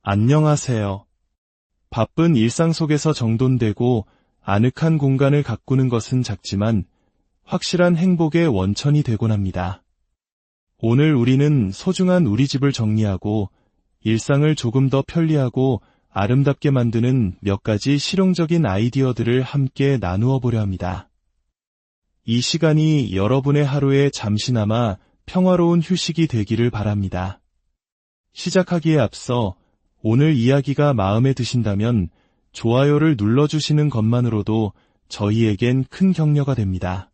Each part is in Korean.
안녕하세요. 바쁜 일상 속에서 정돈되고 아늑한 공간을 가꾸는 것은 작지만 확실한 행복의 원천이 되곤 합니다. 오늘 우리는 소중한 우리 집을 정리하고 일상을 조금 더 편리하고 아름답게 만드는 몇 가지 실용적인 아이디어들을 함께 나누어 보려 합니다. 이 시간이 여러분의 하루에 잠시나마 평화로운 휴식이 되기를 바랍니다. 시작하기에 앞서 오늘 이야기가 마음에 드신다면 좋아요를 눌러주시는 것만으로도 저희에겐 큰 격려가 됩니다.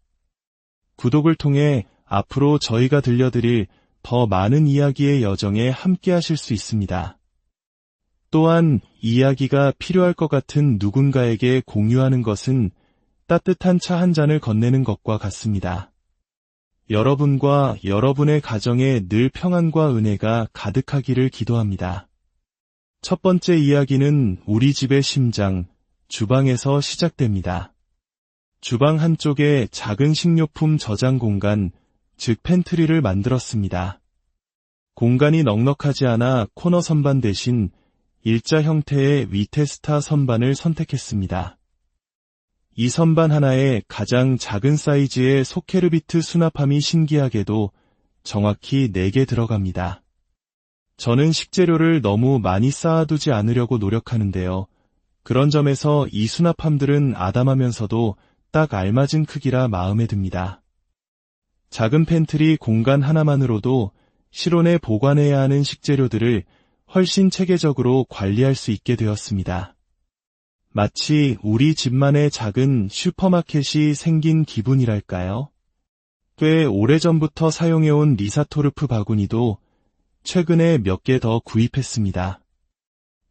구독을 통해 앞으로 저희가 들려드릴 더 많은 이야기의 여정에 함께 하실 수 있습니다. 또한 이야기가 필요할 것 같은 누군가에게 공유하는 것은 따뜻한 차 한 잔을 건네는 것과 같습니다. 여러분과 여러분의 가정에 늘 평안과 은혜가 가득하기를 기도합니다. 첫 번째 이야기는 우리 집의 심장, 주방에서 시작됩니다. 주방 한쪽에 작은 식료품 저장 공간, 즉 팬트리를 만들었습니다. 공간이 넉넉하지 않아 코너 선반 대신 일자 형태의 위테스타 선반을 선택했습니다. 이 선반 하나에 가장 작은 사이즈의 소케르비트 수납함이 신기하게도 정확히 4개 들어갑니다. 저는 식재료를 너무 많이 쌓아두지 않으려고 노력하는데요. 그런 점에서 이 수납함들은 아담하면서도 딱 알맞은 크기라 마음에 듭니다. 작은 팬트리 공간 하나만으로도 실온에 보관해야 하는 식재료들을 훨씬 체계적으로 관리할 수 있게 되었습니다. 마치 우리 집만의 작은 슈퍼마켓이 생긴 기분이랄까요? 꽤 오래전부터 사용해온 리사토르프 바구니도 최근에 몇 개 더 구입했습니다.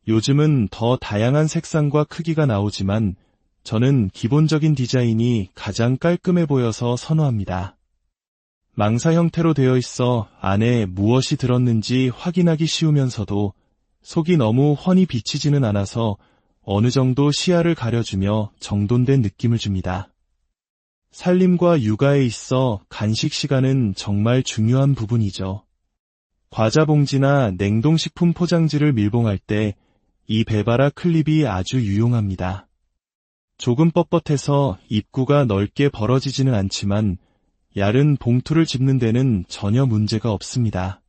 요즘은 더 다양한 색상과 크기가 나오지만 저는 기본적인 디자인이 가장 깔끔해 보여서 선호합니다. 망사 형태로 되어 있어 안에 무엇이 들었는지 확인하기 쉬우면서도 속이 너무 훤히 비치지는 않아서 어느 정도 시야를 가려주며 정돈된 느낌을 줍니다. 살림과 육아에 있어 간식 시간은 정말 중요한 부분이죠. 과자 봉지나 냉동식품 포장지를 밀봉할 때 이 배바라 클립이 아주 유용합니다. 조금 뻣뻣해서 입구가 넓게 벌어지지는 않지만 얇은 봉투를 집는 데는 전혀 문제가 없습니다.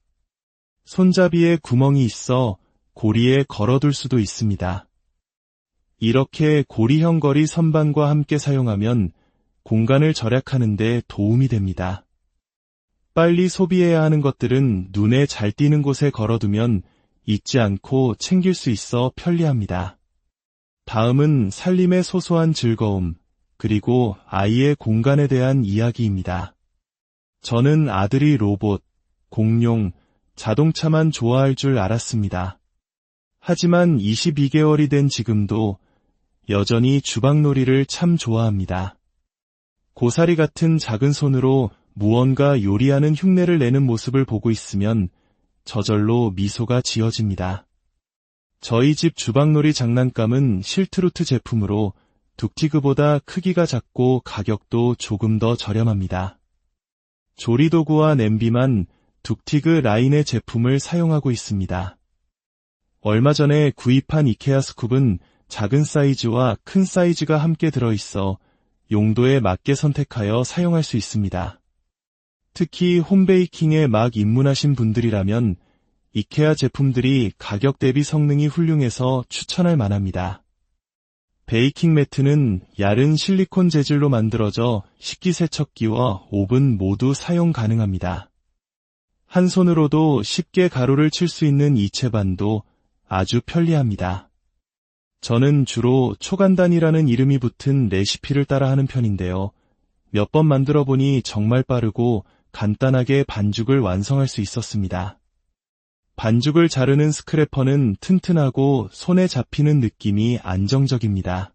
손잡이에 구멍이 있어 고리에 걸어둘 수도 있습니다. 이렇게 고리형 거리 선반과 함께 사용하면 공간을 절약하는 데 도움이 됩니다. 빨리 소비해야 하는 것들은 눈에 잘 띄는 곳에 걸어두면 잊지 않고 챙길 수 있어 편리합니다. 다음은 살림의 소소한 즐거움, 그리고 아이의 공간에 대한 이야기입니다. 저는 아들이 로봇, 공룡, 자동차만 좋아할 줄 알았습니다. 하지만 22개월이 된 지금도 여전히 주방놀이를 참 좋아합니다. 고사리 같은 작은 손으로 무언가 요리하는 흉내를 내는 모습을 보고 있으면 저절로 미소가 지어집니다. 저희 집 주방놀이 장난감은 실트루트 제품으로 둑티그보다 크기가 작고 가격도 조금 더 저렴합니다. 조리도구와 냄비만 둑티그 라인의 제품을 사용하고 있습니다. 얼마 전에 구입한 이케아 스쿱은 작은 사이즈와 큰 사이즈가 함께 들어있어 용도에 맞게 선택하여 사용할 수 있습니다. 특히 홈베이킹에 막 입문하신 분들이라면 이케아 제품들이 가격 대비 성능이 훌륭해서 추천할 만합니다. 베이킹 매트는 얇은 실리콘 재질로 만들어져 식기세척기와 오븐 모두 사용 가능합니다. 한 손으로도 쉽게 가루를 칠 수 있는 이 채반도 아주 편리합니다. 저는 주로 초간단이라는 이름이 붙은 레시피를 따라하는 편인데요. 몇 번 만들어 보니 정말 빠르고 간단하게 반죽을 완성할 수 있었습니다. 반죽을 자르는 스크래퍼는 튼튼하고 손에 잡히는 느낌이 안정적입니다.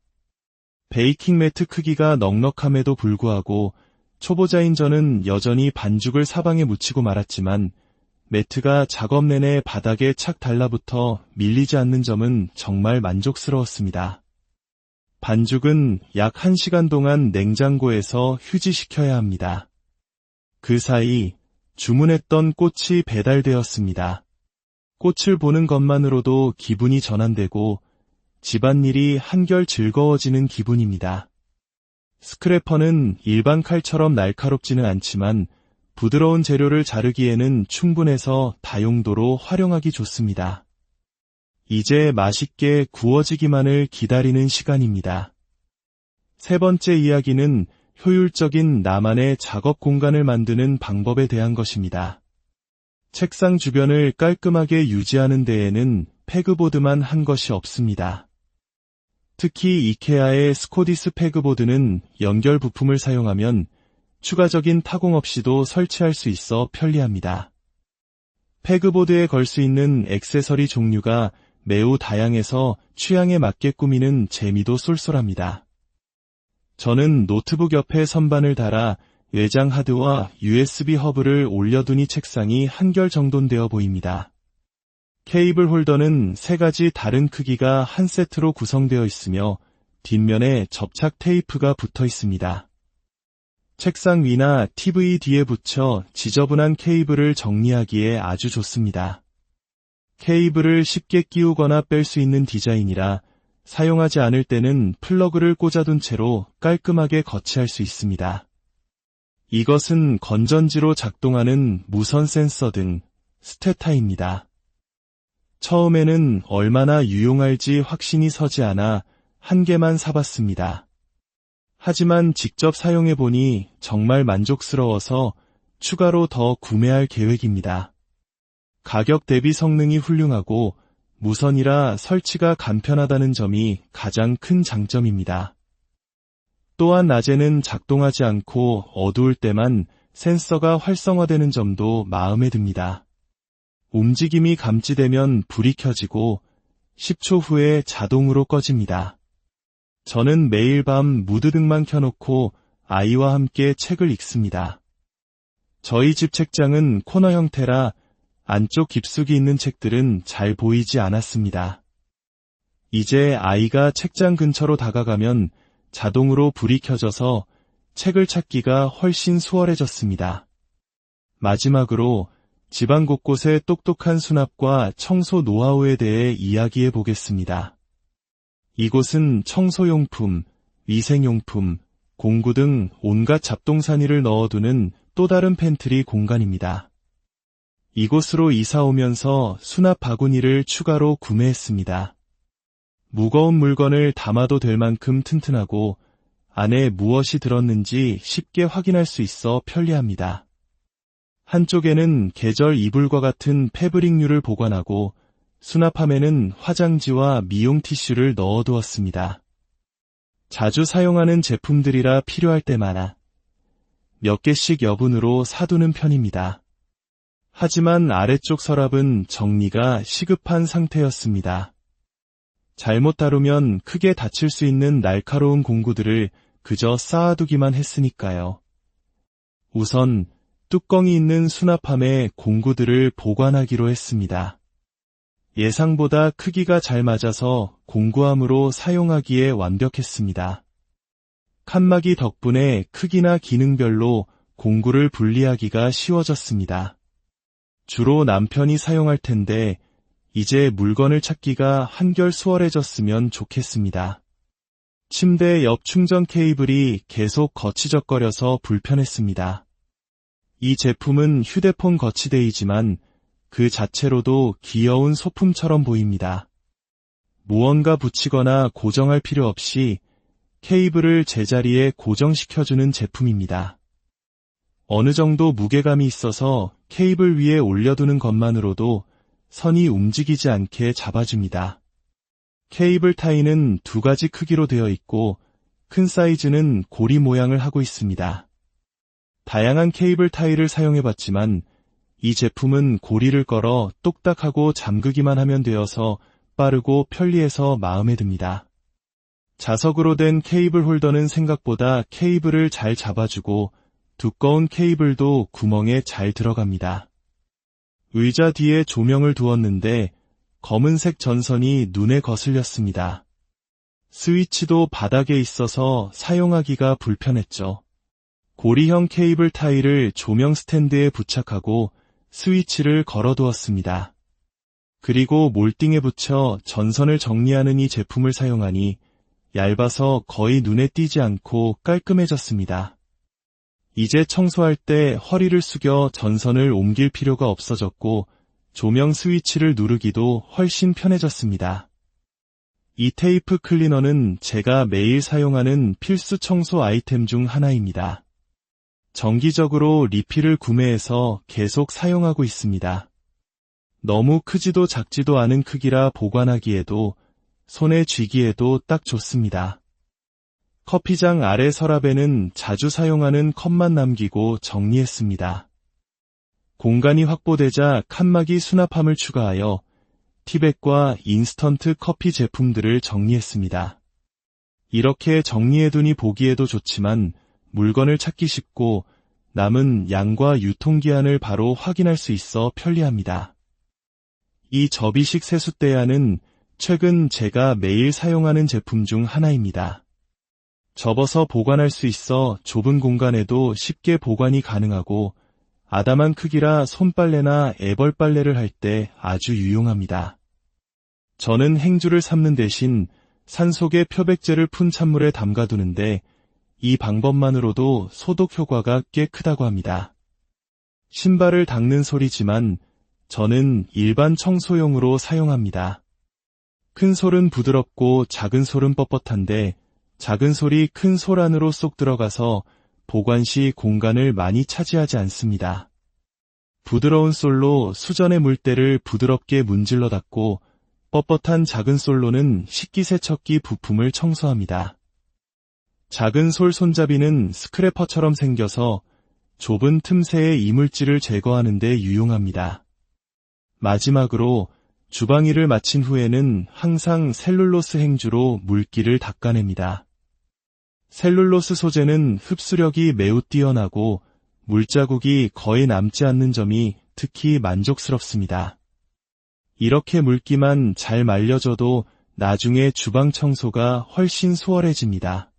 베이킹 매트 크기가 넉넉함에도 불구하고 초보자인 저는 여전히 반죽을 사방에 묻히고 말았지만 매트가 작업 내내 바닥에 착 달라붙어 밀리지 않는 점은 정말 만족스러웠습니다. 반죽은 약 1시간 동안 냉장고에서 휴지시켜야 합니다. 그 사이 주문했던 꽃이 배달되었습니다. 꽃을 보는 것만으로도 기분이 전환되고 집안일이 한결 즐거워지는 기분입니다. 스크래퍼는 일반 칼처럼 날카롭지는 않지만 부드러운 재료를 자르기에는 충분해서 다용도로 활용하기 좋습니다. 이제 맛있게 구워지기만을 기다리는 시간입니다. 세 번째 이야기는 효율적인 나만의 작업 공간을 만드는 방법에 대한 것입니다. 책상 주변을 깔끔하게 유지하는 데에는 페그보드만 한 것이 없습니다. 특히 이케아의 스코디스 페그보드는 연결 부품을 사용하면 추가적인 타공 없이도 설치할 수 있어 편리합니다. 페그보드에 걸 수 있는 액세서리 종류가 매우 다양해서 취향에 맞게 꾸미는 재미도 쏠쏠합니다. 저는 노트북 옆에 선반을 달아 외장 하드와 USB 허브를 올려두니 책상이 한결 정돈되어 보입니다. 케이블 홀더는 세 가지 다른 크기가 한 세트로 구성되어 있으며 뒷면에 접착 테이프가 붙어 있습니다. 책상 위나 TV 뒤에 붙여 지저분한 케이블을 정리하기에 아주 좋습니다. 케이블을 쉽게 끼우거나 뺄 수 있는 디자인이라 사용하지 않을 때는 플러그를 꽂아둔 채로 깔끔하게 거치할 수 있습니다. 이것은 건전지로 작동하는 무선 센서 등 스테타입니다. 처음에는 얼마나 유용할지 확신이 서지 않아 한 개만 사봤습니다. 하지만 직접 사용해보니 정말 만족스러워서 추가로 더 구매할 계획입니다. 가격 대비 성능이 훌륭하고 무선이라 설치가 간편하다는 점이 가장 큰 장점입니다. 또한 낮에는 작동하지 않고 어두울 때만 센서가 활성화되는 점도 마음에 듭니다. 움직임이 감지되면 불이 켜지고 10초 후에 자동으로 꺼집니다. 저는 매일 밤 무드등만 켜놓고 아이와 함께 책을 읽습니다. 저희 집 책장은 코너 형태라 안쪽 깊숙이 있는 책들은 잘 보이지 않았습니다. 이제 아이가 책장 근처로 다가가면 자동으로 불이 켜져서 책을 찾기가 훨씬 수월해졌습니다. 마지막으로 집안 곳곳의 똑똑한 수납과 청소 노하우에 대해 이야기해 보겠습니다. 이곳은 청소용품, 위생용품, 공구 등 온갖 잡동사니를 넣어두는 또 다른 팬트리 공간입니다. 이곳으로 이사 오면서 수납 바구니를 추가로 구매했습니다. 무거운 물건을 담아도 될 만큼 튼튼하고 안에 무엇이 들었는지 쉽게 확인할 수 있어 편리합니다. 한쪽에는 계절 이불과 같은 패브릭류를 보관하고 수납함에는 화장지와 미용 티슈를 넣어두었습니다. 자주 사용하는 제품들이라 필요할 때마다 몇 개씩 여분으로 사두는 편입니다. 하지만 아래쪽 서랍은 정리가 시급한 상태였습니다. 잘못 다루면 크게 다칠 수 있는 날카로운 공구들을 그저 쌓아두기만 했으니까요. 우선 뚜껑이 있는 수납함에 공구들을 보관하기로 했습니다. 예상보다 크기가 잘 맞아서 공구함으로 사용하기에 완벽했습니다. 칸막이 덕분에 크기나 기능별로 공구를 분리하기가 쉬워졌습니다. 주로 남편이 사용할 텐데 이제 물건을 찾기가 한결 수월해졌으면 좋겠습니다. 침대 옆 충전 케이블이 계속 거치적거려서 불편했습니다. 이 제품은 휴대폰 거치대이지만 그 자체로도 귀여운 소품처럼 보입니다. 무언가 붙이거나 고정할 필요 없이 케이블을 제자리에 고정시켜주는 제품입니다. 어느 정도 무게감이 있어서 케이블 위에 올려두는 것만으로도 선이 움직이지 않게 잡아줍니다. 케이블 타이는 두 가지 크기로 되어 있고 큰 사이즈는 고리 모양을 하고 있습니다. 다양한 케이블 타이를 사용해봤지만 이 제품은 고리를 걸어 똑딱하고 잠그기만 하면 되어서 빠르고 편리해서 마음에 듭니다. 자석으로 된 케이블 홀더는 생각보다 케이블을 잘 잡아주고 두꺼운 케이블도 구멍에 잘 들어갑니다. 의자 뒤에 조명을 두었는데 검은색 전선이 눈에 거슬렸습니다. 스위치도 바닥에 있어서 사용하기가 불편했죠. 고리형 케이블 타이를 조명 스탠드에 부착하고 스위치를 걸어두었습니다. 그리고 몰딩에 붙여 전선을 정리하는 이 제품을 사용하니 얇아서 거의 눈에 띄지 않고 깔끔해졌습니다. 이제 청소할 때 허리를 숙여 전선을 옮길 필요가 없어졌고 조명 스위치를 누르기도 훨씬 편해졌습니다. 이 테이프 클리너는 제가 매일 사용하는 필수 청소 아이템 중 하나입니다. 정기적으로 리필을 구매해서 계속 사용하고 있습니다. 너무 크지도 작지도 않은 크기라 보관하기에도 손에 쥐기에도 딱 좋습니다. 커피장 아래 서랍에는 자주 사용하는 컵만 남기고 정리했습니다. 공간이 확보되자 칸막이 수납함을 추가하여 티백과 인스턴트 커피 제품들을 정리했습니다. 이렇게 정리해두니 보기에도 좋지만 물건을 찾기 쉽고 남은 양과 유통기한을 바로 확인할 수 있어 편리합니다. 이 접이식 세숫대야는 최근 제가 매일 사용하는 제품 중 하나입니다. 접어서 보관할 수 있어 좁은 공간에도 쉽게 보관이 가능하고 아담한 크기라 손빨래나 애벌빨래를 할 때 아주 유용합니다. 저는 행주를 삶는 대신 산속에 표백제를 푼 찬물에 담가두는데 이 방법만으로도 소독 효과가 꽤 크다고 합니다. 신발을 닦는 소리지만 저는 일반 청소용으로 사용합니다. 큰 솔은 부드럽고 작은 솔은 뻣뻣한데 작은 솔이 큰 솔 안으로 쏙 들어가서 보관 시 공간을 많이 차지하지 않습니다. 부드러운 솔로 수전의 물때를 부드럽게 문질러 닦고 뻣뻣한 작은 솔로는 식기세척기 부품을 청소합니다. 작은 솔 손잡이는 스크래퍼처럼 생겨서 좁은 틈새의 이물질을 제거하는 데 유용합니다. 마지막으로 주방일을 마친 후에는 항상 셀룰로스 행주로 물기를 닦아냅니다. 셀룰로스 소재는 흡수력이 매우 뛰어나고 물자국이 거의 남지 않는 점이 특히 만족스럽습니다. 이렇게 물기만 잘 말려줘도 나중에 주방 청소가 훨씬 수월해집니다.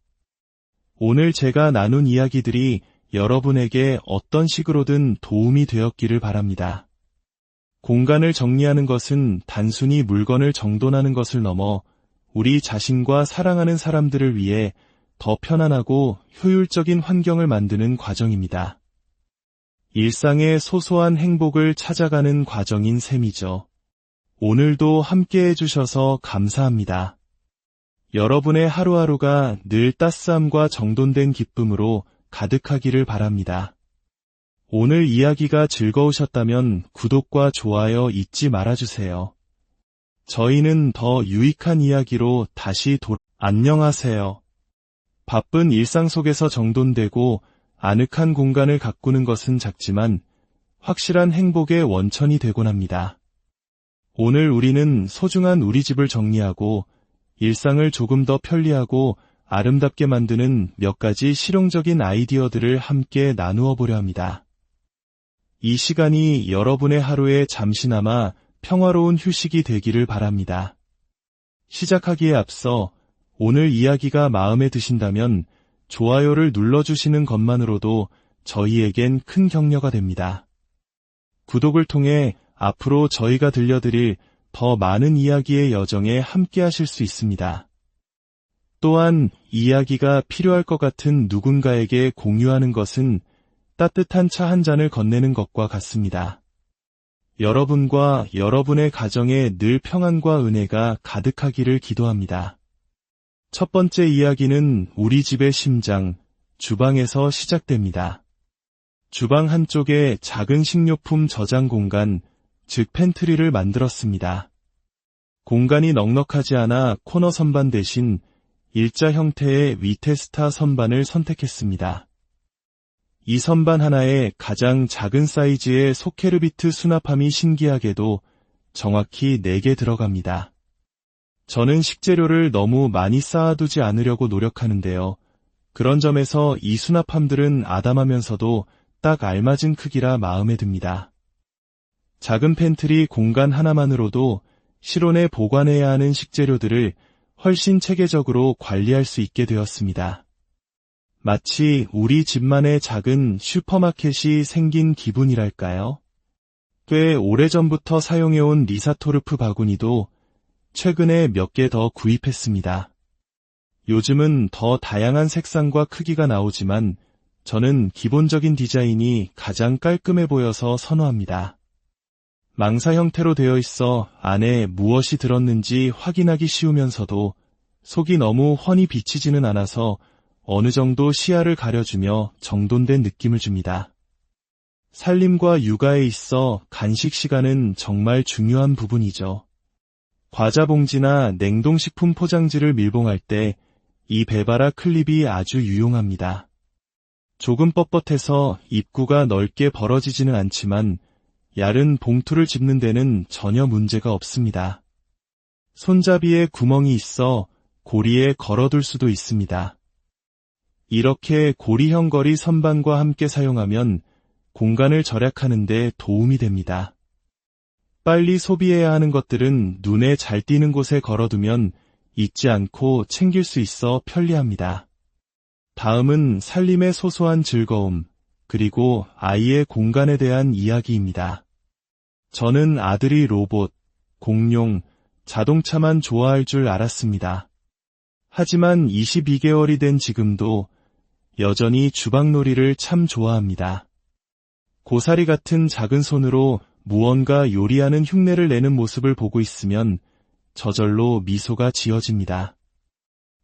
오늘 제가 나눈 이야기들이 여러분에게 어떤 식으로든 도움이 되었기를 바랍니다. 공간을 정리하는 것은 단순히 물건을 정돈하는 것을 넘어 우리 자신과 사랑하는 사람들을 위해 더 편안하고 효율적인 환경을 만드는 과정입니다. 일상의 소소한 행복을 찾아가는 과정인 셈이죠. 오늘도 함께 해주셔서 감사합니다. 여러분의 하루하루가 늘 따스함과 정돈된 기쁨으로 가득하기를 바랍니다. 오늘 이야기가 즐거우셨다면 구독과 좋아요 잊지 말아주세요. 저희는 더 유익한 이야기로 다시 안녕하세요. 바쁜 일상 속에서 정돈되고 아늑한 공간을 가꾸는 것은 작지만 확실한 행복의 원천이 되곤 합니다. 오늘 우리는 소중한 우리 집을 정리하고 일상을 조금 더 편리하고 아름답게 만드는 몇 가지 실용적인 아이디어들을 함께 나누어 보려 합니다. 이 시간이 여러분의 하루에 잠시나마 평화로운 휴식이 되기를 바랍니다. 시작하기에 앞서 오늘 이야기가 마음에 드신다면 좋아요를 눌러주시는 것만으로도 저희에겐 큰 격려가 됩니다. 구독을 통해 앞으로 저희가 들려드릴 더 많은 이야기의 여정에 함께 하실 수 있습니다. 또한 이야기가 필요할 것 같은 누군가에게 공유하는 것은 따뜻한 차 한 잔을 건네는 것과 같습니다. 여러분과 여러분의 가정에 늘 평안과 은혜가 가득하기를 기도합니다. 첫 번째 이야기는 우리 집의 심장, 주방에서 시작됩니다. 주방 한쪽에 작은 식료품 저장 공간, 즉 팬트리를 만들었습니다. 공간이 넉넉하지 않아 코너 선반 대신 일자 형태의 위테스타 선반을 선택했습니다. 이 선반 하나에 가장 작은 사이즈의 소케르비트 수납함이 신기하게도 정확히 4개 들어갑니다. 저는 식재료를 너무 많이 쌓아두지 않으려고 노력하는데요. 그런 점에서 이 수납함들은 아담하면서도 딱 알맞은 크기라 마음에 듭니다. 작은 팬트리 공간 하나만으로도 실온에 보관해야 하는 식재료들을 훨씬 체계적으로 관리할 수 있게 되었습니다. 마치 우리 집만의 작은 슈퍼마켓이 생긴 기분이랄까요? 꽤 오래전부터 사용해온 리사토르프 바구니도 최근에 몇 개 더 구입했습니다. 요즘은 더 다양한 색상과 크기가 나오지만 저는 기본적인 디자인이 가장 깔끔해 보여서 선호합니다. 망사 형태로 되어 있어 안에 무엇이 들었는지 확인하기 쉬우면서도 속이 너무 훤히 비치지는 않아서 어느 정도 시야를 가려주며 정돈된 느낌을 줍니다. 살림과 육아에 있어 간식 시간은 정말 중요한 부분이죠. 과자 봉지나 냉동식품 포장지를 밀봉할 때 이 베바라 클립이 아주 유용합니다. 조금 뻣뻣해서 입구가 넓게 벌어지지는 않지만 얇은 봉투를 집는 데는 전혀 문제가 없습니다. 손잡이에 구멍이 있어 고리에 걸어둘 수도 있습니다. 이렇게 고리형 거리 선반과 함께 사용하면 공간을 절약하는 데 도움이 됩니다. 빨리 소비해야 하는 것들은 눈에 잘 띄는 곳에 걸어두면 잊지 않고 챙길 수 있어 편리합니다. 다음은 살림의 소소한 즐거움, 그리고 아이의 공간에 대한 이야기입니다. 저는 아들이 로봇, 공룡, 자동차만 좋아할 줄 알았습니다. 하지만 22개월이 된 지금도 여전히 주방놀이를 참 좋아합니다. 고사리 같은 작은 손으로 무언가 요리하는 흉내를 내는 모습을 보고 있으면 저절로 미소가 지어집니다.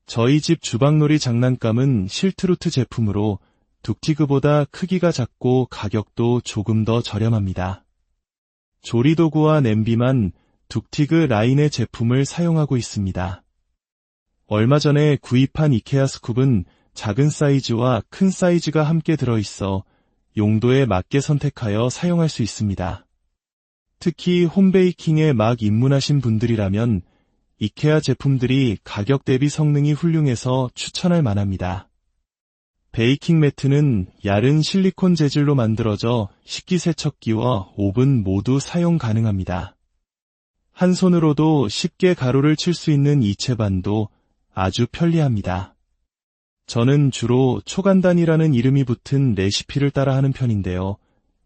저희 집 주방놀이 장난감은 실트루트 제품으로 둑티그보다 크기가 작고 가격도 조금 더 저렴합니다. 조리도구와 냄비만 둑티그 라인의 제품을 사용하고 있습니다. 얼마 전에 구입한 이케아 스쿱은 작은 사이즈와 큰 사이즈가 함께 들어있어 용도에 맞게 선택하여 사용할 수 있습니다. 특히 홈베이킹에 막 입문하신 분들이라면 이케아 제품들이 가격 대비 성능이 훌륭해서 추천할 만합니다. 베이킹 매트는 얇은 실리콘 재질로 만들어져 식기세척기와 오븐 모두 사용 가능합니다. 한 손으로도 쉽게 가루를 칠 수 있는 이 채반도 아주 편리합니다. 저는 주로 초간단이라는 이름이 붙은 레시피를 따라하는 편인데요.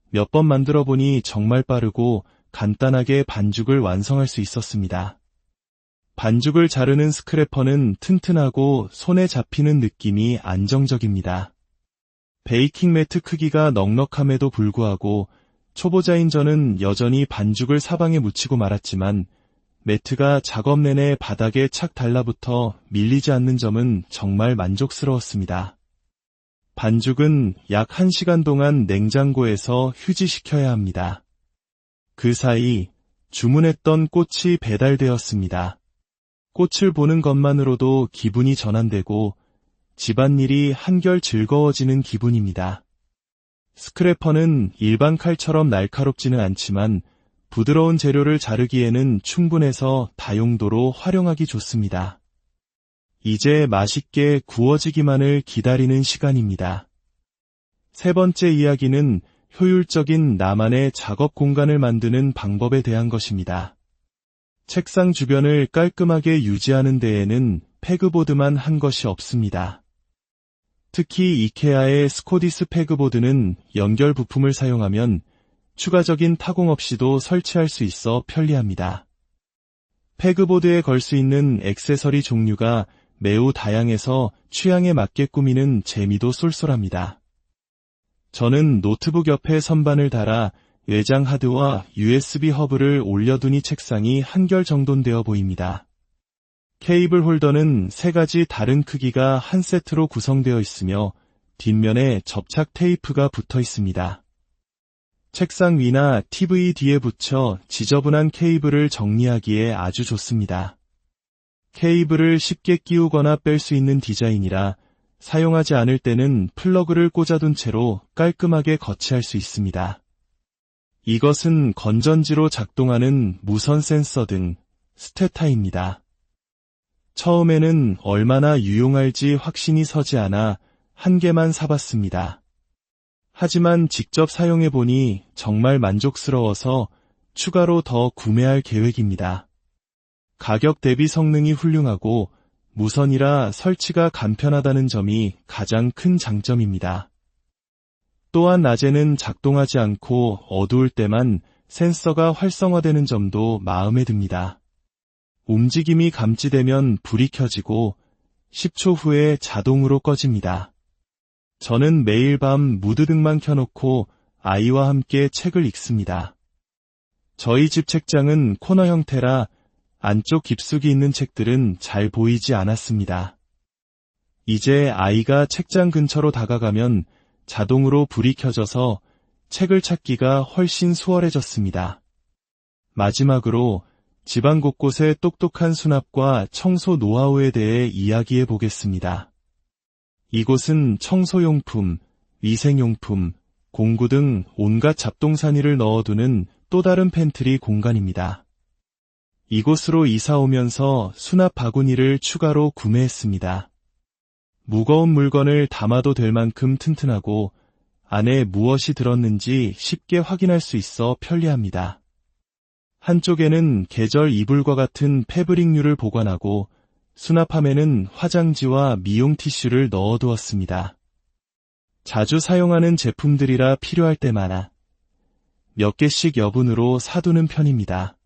몇 번 만들어 보니 정말 빠르고 간단하게 반죽을 완성할 수 있었습니다. 반죽을 자르는 스크래퍼는 튼튼하고 손에 잡히는 느낌이 안정적입니다. 베이킹 매트 크기가 넉넉함에도 불구하고 초보자인 저는 여전히 반죽을 사방에 묻히고 말았지만 매트가 작업 내내 바닥에 착 달라붙어 밀리지 않는 점은 정말 만족스러웠습니다. 반죽은 약 1시간 동안 냉장고에서 휴지시켜야 합니다. 그 사이 주문했던 꽃이 배달되었습니다. 꽃을 보는 것만으로도 기분이 전환되고 집안일이 한결 즐거워지는 기분입니다. 스크래퍼는 일반 칼처럼 날카롭지는 않지만 부드러운 재료를 자르기에는 충분해서 다용도로 활용하기 좋습니다. 이제 맛있게 구워지기만을 기다리는 시간입니다. 세 번째 이야기는 효율적인 나만의 작업 공간을 만드는 방법에 대한 것입니다. 책상 주변을 깔끔하게 유지하는 데에는 페그보드만 한 것이 없습니다. 특히 이케아의 스코디스 페그보드는 연결 부품을 사용하면 추가적인 타공 없이도 설치할 수 있어 편리합니다. 페그보드에 걸 수 있는 액세서리 종류가 매우 다양해서 취향에 맞게 꾸미는 재미도 쏠쏠합니다. 저는 노트북 옆에 선반을 달아 외장 하드와 USB 허브를 올려두니 책상이 한결 정돈되어 보입니다. 케이블 홀더는 3가지 다른 크기가 한 세트로 구성되어 있으며 뒷면에 접착 테이프가 붙어 있습니다. 책상 위나 TV 뒤에 붙여 지저분한 케이블을 정리하기에 아주 좋습니다. 케이블을 쉽게 끼우거나 뺄 수 있는 디자인이라 사용하지 않을 때는 플러그를 꽂아둔 채로 깔끔하게 거치할 수 있습니다. 이것은 건전지로 작동하는 무선 센서 등 스테타입니다. 처음에는 얼마나 유용할지 확신이 서지 않아 한 개만 사봤습니다. 하지만 직접 사용해보니 정말 만족스러워서 추가로 더 구매할 계획입니다. 가격 대비 성능이 훌륭하고 무선이라 설치가 간편하다는 점이 가장 큰 장점입니다. 또한 낮에는 작동하지 않고 어두울 때만 센서가 활성화되는 점도 마음에 듭니다. 움직임이 감지되면 불이 켜지고 10초 후에 자동으로 꺼집니다. 저는 매일 밤 무드등만 켜놓고 아이와 함께 책을 읽습니다. 저희 집 책장은 코너 형태라 안쪽 깊숙이 있는 책들은 잘 보이지 않았습니다. 이제 아이가 책장 근처로 다가가면 자동으로 불이 켜져서 책을 찾기가 훨씬 수월해졌습니다. 마지막으로 집안 곳곳의 똑똑한 수납과 청소 노하우에 대해 이야기해 보겠습니다. 이곳은 청소용품, 위생용품, 공구 등 온갖 잡동사니를 넣어두는 또 다른 팬트리 공간입니다. 이곳으로 이사 오면서 수납 바구니를 추가로 구매했습니다. 무거운 물건을 담아도 될 만큼 튼튼하고 안에 무엇이 들었는지 쉽게 확인할 수 있어 편리합니다. 한쪽에는 계절 이불과 같은 패브릭류를 보관하고 수납함에는 화장지와 미용 티슈를 넣어두었습니다. 자주 사용하는 제품들이라 필요할 때마다 몇 개씩 여분으로 사두는 편입니다.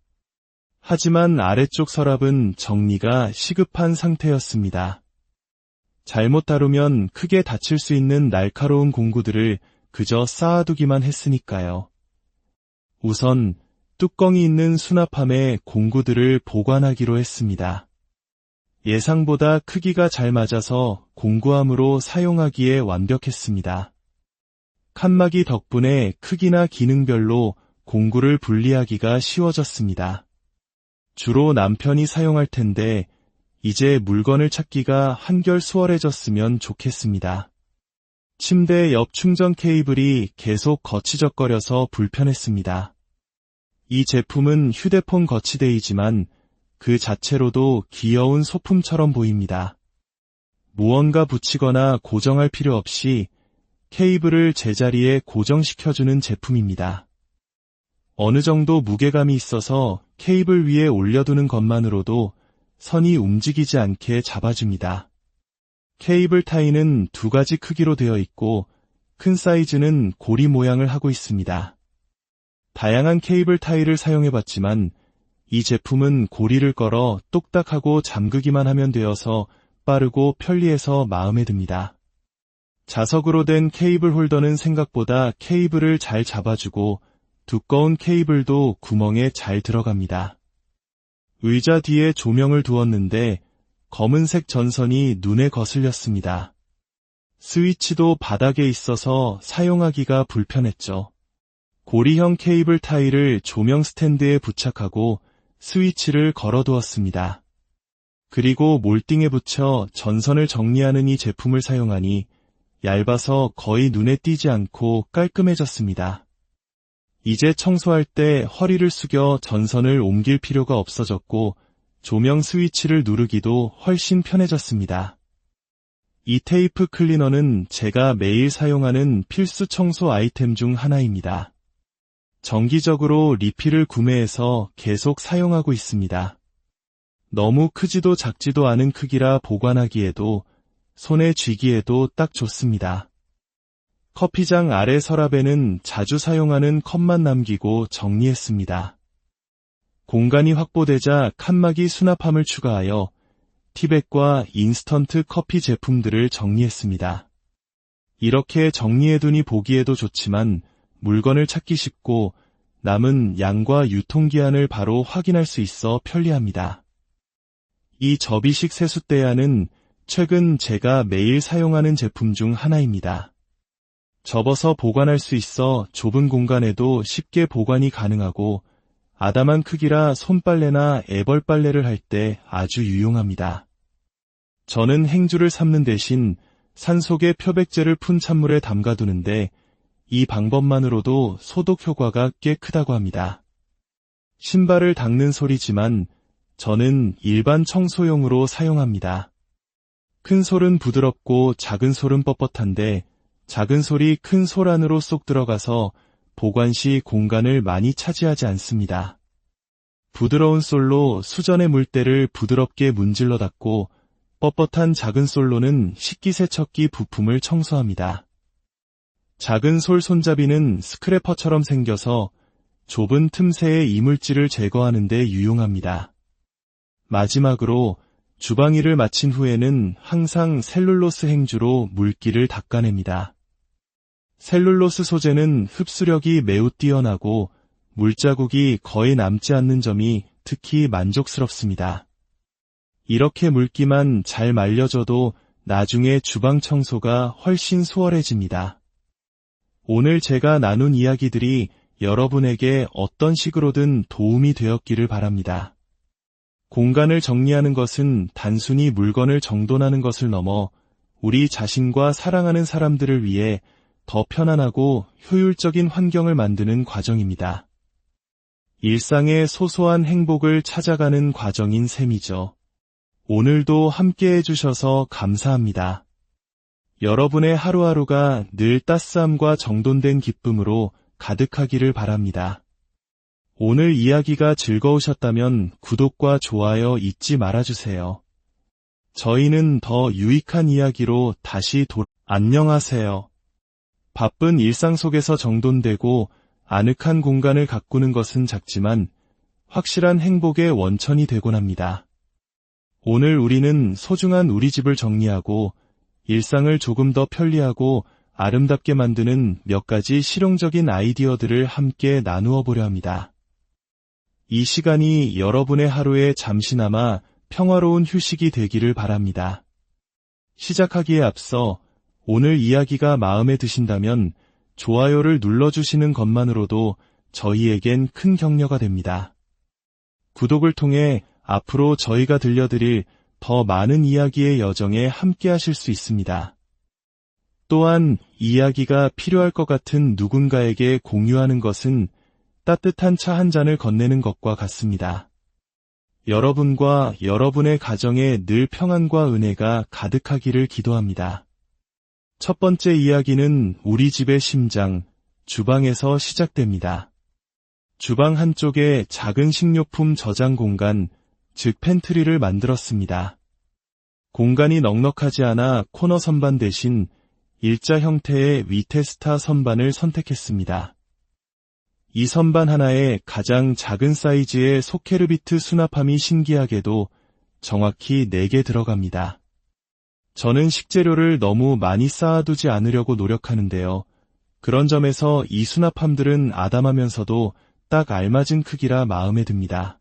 하지만 아래쪽 서랍은 정리가 시급한 상태였습니다. 잘못 다루면 크게 다칠 수 있는 날카로운 공구들을 그저 쌓아두기만 했으니까요. 우선 뚜껑이 있는 수납함에 공구들을 보관하기로 했습니다. 예상보다 크기가 잘 맞아서 공구함으로 사용하기에 완벽했습니다. 칸막이 덕분에 크기나 기능별로 공구를 분리하기가 쉬워졌습니다. 주로 남편이 사용할 텐데 이제 물건을 찾기가 한결 수월해졌으면 좋겠습니다. 침대 옆 충전 케이블이 계속 거치적거려서 불편했습니다. 이 제품은 휴대폰 거치대이지만 그 자체로도 귀여운 소품처럼 보입니다. 무언가 붙이거나 고정할 필요 없이 케이블을 제자리에 고정시켜주는 제품입니다. 어느 정도 무게감이 있어서 케이블 위에 올려두는 것만으로도 선이 움직이지 않게 잡아줍니다. 케이블 타이는 두 가지 크기로 되어 있고 큰 사이즈는 고리 모양을 하고 있습니다. 다양한 케이블 타이를 사용해봤지만 이 제품은 고리를 걸어 똑딱하고 잠그기만 하면 되어서 빠르고 편리해서 마음에 듭니다. 자석으로 된 케이블 홀더는 생각보다 케이블을 잘 잡아주고 두꺼운 케이블도 구멍에 잘 들어갑니다. 의자 뒤에 조명을 두었는데 검은색 전선이 눈에 거슬렸습니다. 스위치도 바닥에 있어서 사용하기가 불편했죠. 고리형 케이블 타이를 조명 스탠드에 부착하고 스위치를 걸어두었습니다. 그리고 몰딩에 붙여 전선을 정리하는 이 제품을 사용하니 얇아서 거의 눈에 띄지 않고 깔끔해졌습니다. 이제 청소할 때 허리를 숙여 전선을 옮길 필요가 없어졌고 조명 스위치를 누르기도 훨씬 편해졌습니다. 이 테이프 클리너는 제가 매일 사용하는 필수 청소 아이템 중 하나입니다. 정기적으로 리필을 구매해서 계속 사용하고 있습니다. 너무 크지도 작지도 않은 크기라 보관하기에도 손에 쥐기에도 딱 좋습니다. 커피장 아래 서랍에는 자주 사용하는 컵만 남기고 정리했습니다. 공간이 확보되자 칸막이 수납함을 추가하여 티백과 인스턴트 커피 제품들을 정리했습니다. 이렇게 정리해두니 보기에도 좋지만 물건을 찾기 쉽고 남은 양과 유통기한을 바로 확인할 수 있어 편리합니다. 이 접이식 세숫대야는 최근 제가 매일 사용하는 제품 중 하나입니다. 접어서 보관할 수 있어 좁은 공간에도 쉽게 보관이 가능하고 아담한 크기라 손빨래나 애벌빨래를 할 때 아주 유용합니다. 저는 행주를 삶는 대신 산속에 표백제를 푼 찬물에 담가두는데 이 방법만으로도 소독 효과가 꽤 크다고 합니다. 신발을 닦는 소리지만 저는 일반 청소용으로 사용합니다. 큰 솔은 부드럽고 작은 솔은 뻣뻣한데 작은 솔이 큰 솔 안으로 쏙 들어가서 보관 시 공간을 많이 차지하지 않습니다. 부드러운 솔로 수전의 물때를 부드럽게 문질러 닦고 뻣뻣한 작은 솔로는 식기세척기 부품을 청소합니다. 작은 솔 손잡이는 스크래퍼처럼 생겨서 좁은 틈새의 이물질을 제거하는 데 유용합니다. 마지막으로 주방일을 마친 후에는 항상 셀룰로스 행주로 물기를 닦아냅니다. 셀룰로스 소재는 흡수력이 매우 뛰어나고 물자국이 거의 남지 않는 점이 특히 만족스럽습니다. 이렇게 물기만 잘 말려줘도 나중에 주방 청소가 훨씬 수월해집니다. 오늘 제가 나눈 이야기들이 여러분에게 어떤 식으로든 도움이 되었기를 바랍니다. 공간을 정리하는 것은 단순히 물건을 정돈하는 것을 넘어 우리 자신과 사랑하는 사람들을 위해 더 편안하고 효율적인 환경을 만드는 과정입니다. 일상의 소소한 행복을 찾아가는 과정인 셈이죠. 오늘도 함께 해주셔서 감사합니다. 여러분의 하루하루가 늘 따스함과 정돈된 기쁨으로 가득하기를 바랍니다. 오늘 이야기가 즐거우셨다면 구독과 좋아요 잊지 말아주세요. 저희는 더 유익한 이야기로 다시 안녕하세요. 바쁜 일상 속에서 정돈되고 아늑한 공간을 가꾸는 것은 작지만 확실한 행복의 원천이 되곤 합니다. 오늘 우리는 소중한 우리 집을 정리하고 일상을 조금 더 편리하고 아름답게 만드는 몇 가지 실용적인 아이디어들을 함께 나누어 보려 합니다. 이 시간이 여러분의 하루에 잠시나마 평화로운 휴식이 되기를 바랍니다. 시작하기에 앞서 오늘 이야기가 마음에 드신다면 좋아요를 눌러주시는 것만으로도 저희에겐 큰 격려가 됩니다. 구독을 통해 앞으로 저희가 들려드릴 더 많은 이야기의 여정에 함께 하실 수 있습니다. 또한 이야기가 필요할 것 같은 누군가에게 공유하는 것은 따뜻한 차 한 잔을 건네는 것과 같습니다. 여러분과 여러분의 가정에 늘 평안과 은혜가 가득하기를 기도합니다. 첫 번째 이야기는 우리 집의 심장, 주방에서 시작됩니다. 주방 한쪽에 작은 식료품 저장 공간, 즉 팬트리를 만들었습니다. 공간이 넉넉하지 않아 코너 선반 대신 일자 형태의 위테스타 선반을 선택했습니다. 이 선반 하나에 가장 작은 사이즈의 소케르비트 수납함이 신기하게도 정확히 4개 들어갑니다. 저는 식재료를 너무 많이 쌓아두지 않으려고 노력하는데요. 그런 점에서 이 수납함들은 아담하면서도 딱 알맞은 크기라 마음에 듭니다.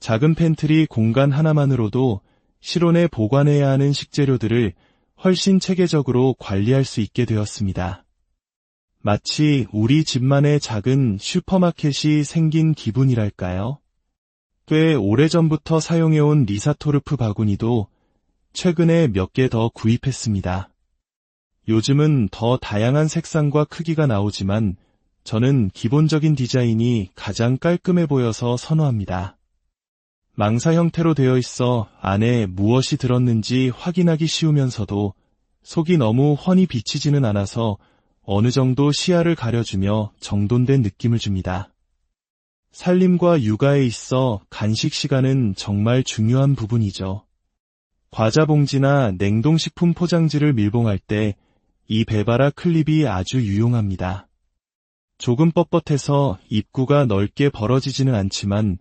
작은 팬트리 공간 하나만으로도 실온에 보관해야 하는 식재료들을 훨씬 체계적으로 관리할 수 있게 되었습니다. 마치 우리 집만의 작은 슈퍼마켓이 생긴 기분이랄까요? 꽤 오래전부터 사용해온 리사토르프 바구니도 최근에 몇 개 더 구입했습니다. 요즘은 더 다양한 색상과 크기가 나오지만 저는 기본적인 디자인이 가장 깔끔해 보여서 선호합니다. 망사 형태로 되어 있어 안에 무엇이 들었는지 확인하기 쉬우면서도 속이 너무 훤히 비치지는 않아서 어느 정도 시야를 가려주며 정돈된 느낌을 줍니다. 살림과 육아에 있어 간식 시간은 정말 중요한 부분이죠. 과자 봉지나 냉동식품 포장지를 밀봉할 때 이 배바라 클립이 아주 유용합니다. 조금 뻣뻣해서 입구가 넓게 벌어지지는 않지만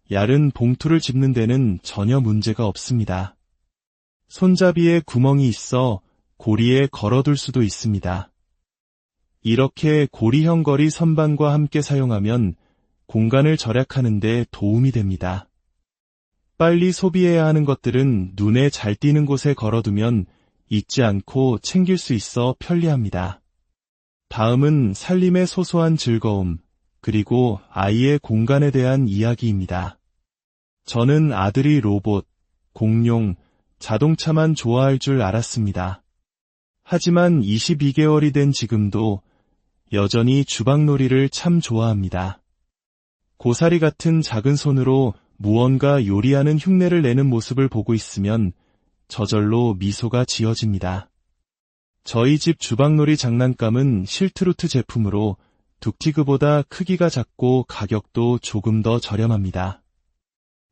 얇은 봉투를 집는 데는 전혀 문제가 없습니다. 손잡이에 구멍이 있어 고리에 걸어둘 수도 있습니다. 이렇게 고리형 거리 선반과 함께 사용하면 공간을 절약하는 데 도움이 됩니다. 빨리 소비해야 하는 것들은 눈에 잘 띄는 곳에 걸어두면 잊지 않고 챙길 수 있어 편리합니다. 다음은 살림의 소소한 즐거움, 그리고 아이의 공간에 대한 이야기입니다. 저는 아들이 로봇, 공룡, 자동차만 좋아할 줄 알았습니다. 하지만 22개월이 된 지금도 여전히 주방놀이를 참 좋아합니다. 고사리 같은 작은 손으로 무언가 요리하는 흉내를 내는 모습을 보고 있으면 저절로 미소가 지어집니다. 저희 집 주방놀이 장난감은 실트루트 제품으로 둑티그보다 크기가 작고 가격도 조금 더 저렴합니다.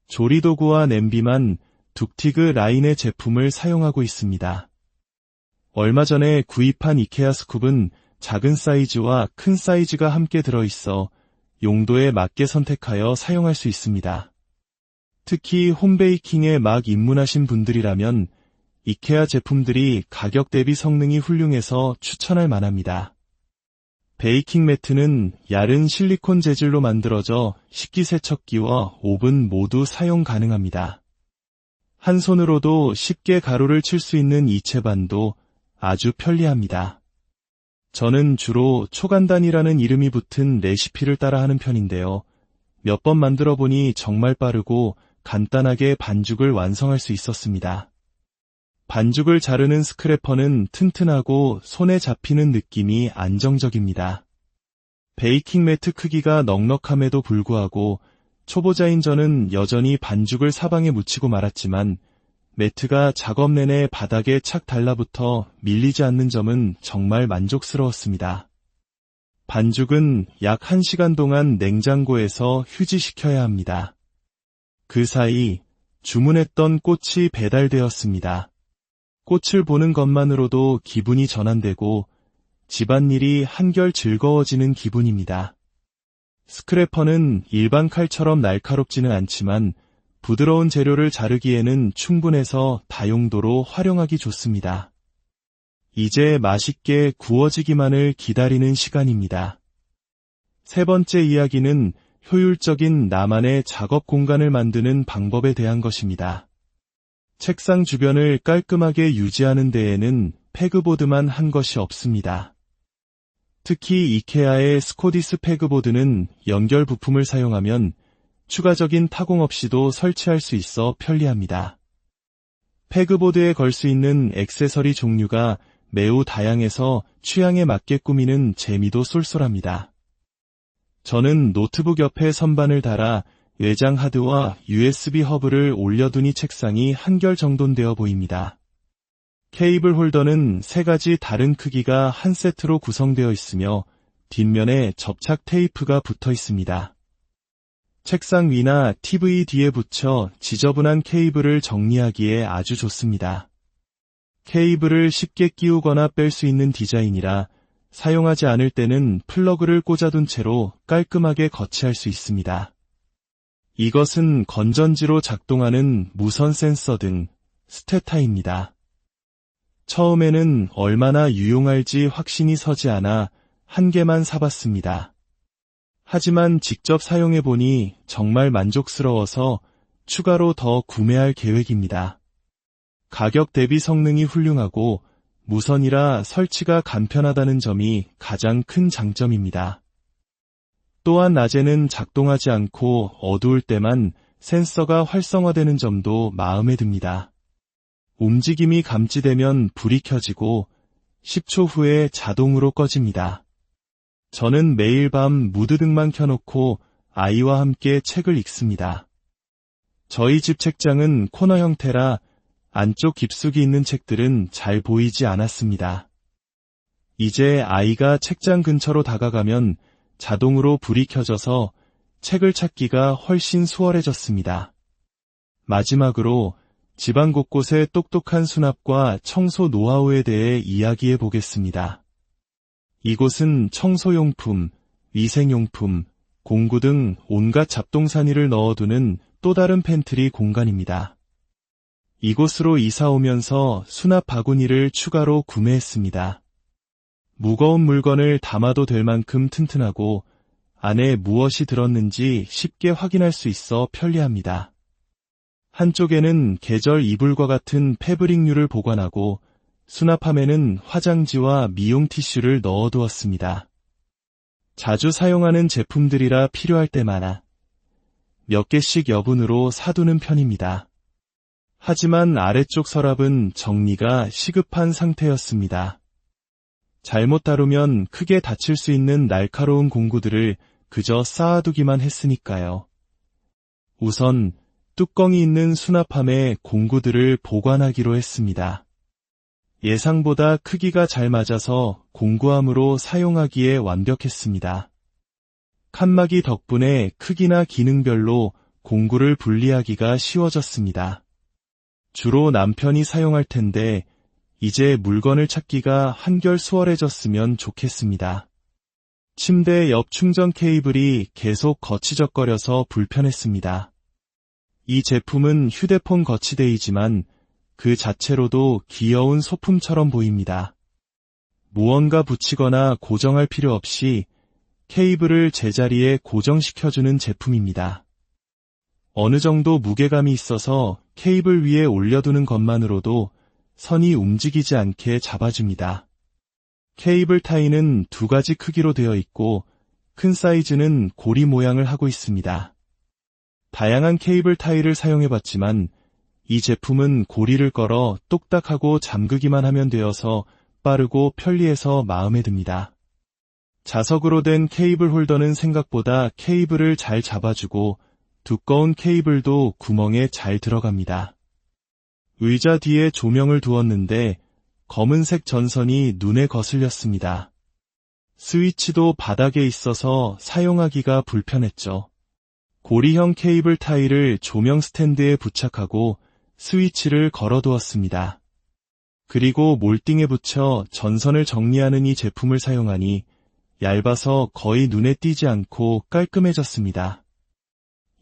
조리도구와 냄비만 둑티그 라인의 제품을 사용하고 있습니다. 얼마 전에 구입한 이케아 스쿱은 작은 사이즈와 큰 사이즈가 함께 들어있어 용도에 맞게 선택하여 사용할 수 있습니다. 특히 홈베이킹에 막 입문하신 분들이라면 이케아 제품들이 가격 대비 성능이 훌륭해서 추천할 만합니다. 베이킹 매트는 얇은 실리콘 재질로 만들어져 식기세척기와 오븐 모두 사용 가능합니다. 한 손으로도 쉽게 가루를 칠 수 있는 이체반도 아주 편리합니다. 저는 주로 초간단이라는 이름이 붙은 레시피를 따라하는 편인데요. 몇 번 만들어 보니 정말 빠르고 간단하게 반죽을 완성할 수 있었습니다. 반죽을 자르는 스크래퍼는 튼튼하고 손에 잡히는 느낌이 안정적입니다. 베이킹 매트 크기가 넉넉함에도 불구하고 초보자인 저는 여전히 반죽을 사방에 묻히고 말았지만 매트가 작업 내내 바닥에 착 달라붙어 밀리지 않는 점은 정말 만족스러웠습니다. 반죽은 약 1시간 동안 냉장고에서 휴지시켜야 합니다. 그 사이 주문했던 꽃이 배달되었습니다. 꽃을 보는 것만으로도 기분이 전환되고 집안일이 한결 즐거워지는 기분입니다. 스크래퍼는 일반 칼처럼 날카롭지는 않지만 부드러운 재료를 자르기에는 충분해서 다용도로 활용하기 좋습니다. 이제 맛있게 구워지기만을 기다리는 시간입니다. 세 번째 이야기는 효율적인 나만의 작업 공간을 만드는 방법에 대한 것입니다. 책상 주변을 깔끔하게 유지하는 데에는 페그보드만 한 것이 없습니다. 특히 이케아의 스코디스 페그보드는 연결 부품을 사용하면 추가적인 타공 없이도 설치할 수 있어 편리합니다. 페그보드에 걸 수 있는 액세서리 종류가 매우 다양해서 취향에 맞게 꾸미는 재미도 쏠쏠합니다. 저는 노트북 옆에 선반을 달아 외장 하드와 USB 허브를 올려두니 책상이 한결 정돈되어 보입니다. 케이블 홀더는 3가지 다른 크기가 한 세트로 구성되어 있으며 뒷면에 접착 테이프가 붙어 있습니다. 책상 위나 TV 뒤에 붙여 지저분한 케이블을 정리하기에 아주 좋습니다. 케이블을 쉽게 끼우거나 뺄 수 있는 디자인이라 사용하지 않을 때는 플러그를 꽂아둔 채로 깔끔하게 거치할 수 있습니다. 이것은 건전지로 작동하는 무선 센서 등 스테타입니다. 처음에는 얼마나 유용할지 확신이 서지 않아 한 개만 사봤습니다. 하지만 직접 사용해보니 정말 만족스러워서 추가로 더 구매할 계획입니다. 가격 대비 성능이 훌륭하고 무선이라 설치가 간편하다는 점이 가장 큰 장점입니다. 또한 낮에는 작동하지 않고 어두울 때만 센서가 활성화되는 점도 마음에 듭니다. 움직임이 감지되면 불이 켜지고 10초 후에 자동으로 꺼집니다. 저는 매일 밤 무드등만 켜놓고 아이와 함께 책을 읽습니다. 저희 집 책장은 코너 형태라 안쪽 깊숙이 있는 책들은 잘 보이지 않았습니다. 이제 아이가 책장 근처로 다가가면 자동으로 불이 켜져서 책을 찾기가 훨씬 수월해졌습니다. 마지막으로 집안 곳곳의 똑똑한 수납과 청소 노하우에 대해 이야기해 보겠습니다. 이곳은 청소용품, 위생용품, 공구 등 온갖 잡동사니를 넣어두는 또 다른 팬트리 공간입니다. 이곳으로 이사 오면서 수납 바구니를 추가로 구매했습니다. 무거운 물건을 담아도 될 만큼 튼튼하고 안에 무엇이 들었는지 쉽게 확인할 수 있어 편리합니다. 한쪽에는 계절 이불과 같은 패브릭류를 보관하고 수납함에는 화장지와 미용 티슈를 넣어두었습니다. 자주 사용하는 제품들이라 필요할 때마다 몇 개씩 여분으로 사두는 편입니다. 하지만 아래쪽 서랍은 정리가 시급한 상태였습니다. 잘못 다루면 크게 다칠 수 있는 날카로운 공구들을 그저 쌓아두기만 했으니까요. 우선 뚜껑이 있는 수납함에 공구들을 보관하기로 했습니다. 예상보다 크기가 잘 맞아서 공구함으로 사용하기에 완벽했습니다. 칸막이 덕분에 크기나 기능별로 공구를 분리하기가 쉬워졌습니다. 주로 남편이 사용할 텐데 이제 물건을 찾기가 한결 수월해졌으면 좋겠습니다. 침대 옆 충전 케이블이 계속 거치적거려서 불편했습니다. 이 제품은 휴대폰 거치대이지만 그 자체로도 귀여운 소품처럼 보입니다. 무언가 붙이거나 고정할 필요 없이 케이블을 제자리에 고정시켜주는 제품입니다. 어느 정도 무게감이 있어서 케이블 위에 올려두는 것만으로도 선이 움직이지 않게 잡아줍니다. 케이블 타이는 두 가지 크기로 되어 있고 큰 사이즈는 고리 모양을 하고 있습니다. 다양한 케이블 타이를 사용해봤지만 이 제품은 고리를 걸어 똑딱하고 잠그기만 하면 되어서 빠르고 편리해서 마음에 듭니다. 자석으로 된 케이블 홀더는 생각보다 케이블을 잘 잡아주고 두꺼운 케이블도 구멍에 잘 들어갑니다. 의자 뒤에 조명을 두었는데 검은색 전선이 눈에 거슬렸습니다. 스위치도 바닥에 있어서 사용하기가 불편했죠. 고리형 케이블 타이를 조명 스탠드에 부착하고 스위치를 걸어두었습니다. 그리고 몰딩에 붙여 전선을 정리하는 이 제품을 사용하니 얇아서 거의 눈에 띄지 않고 깔끔해졌습니다.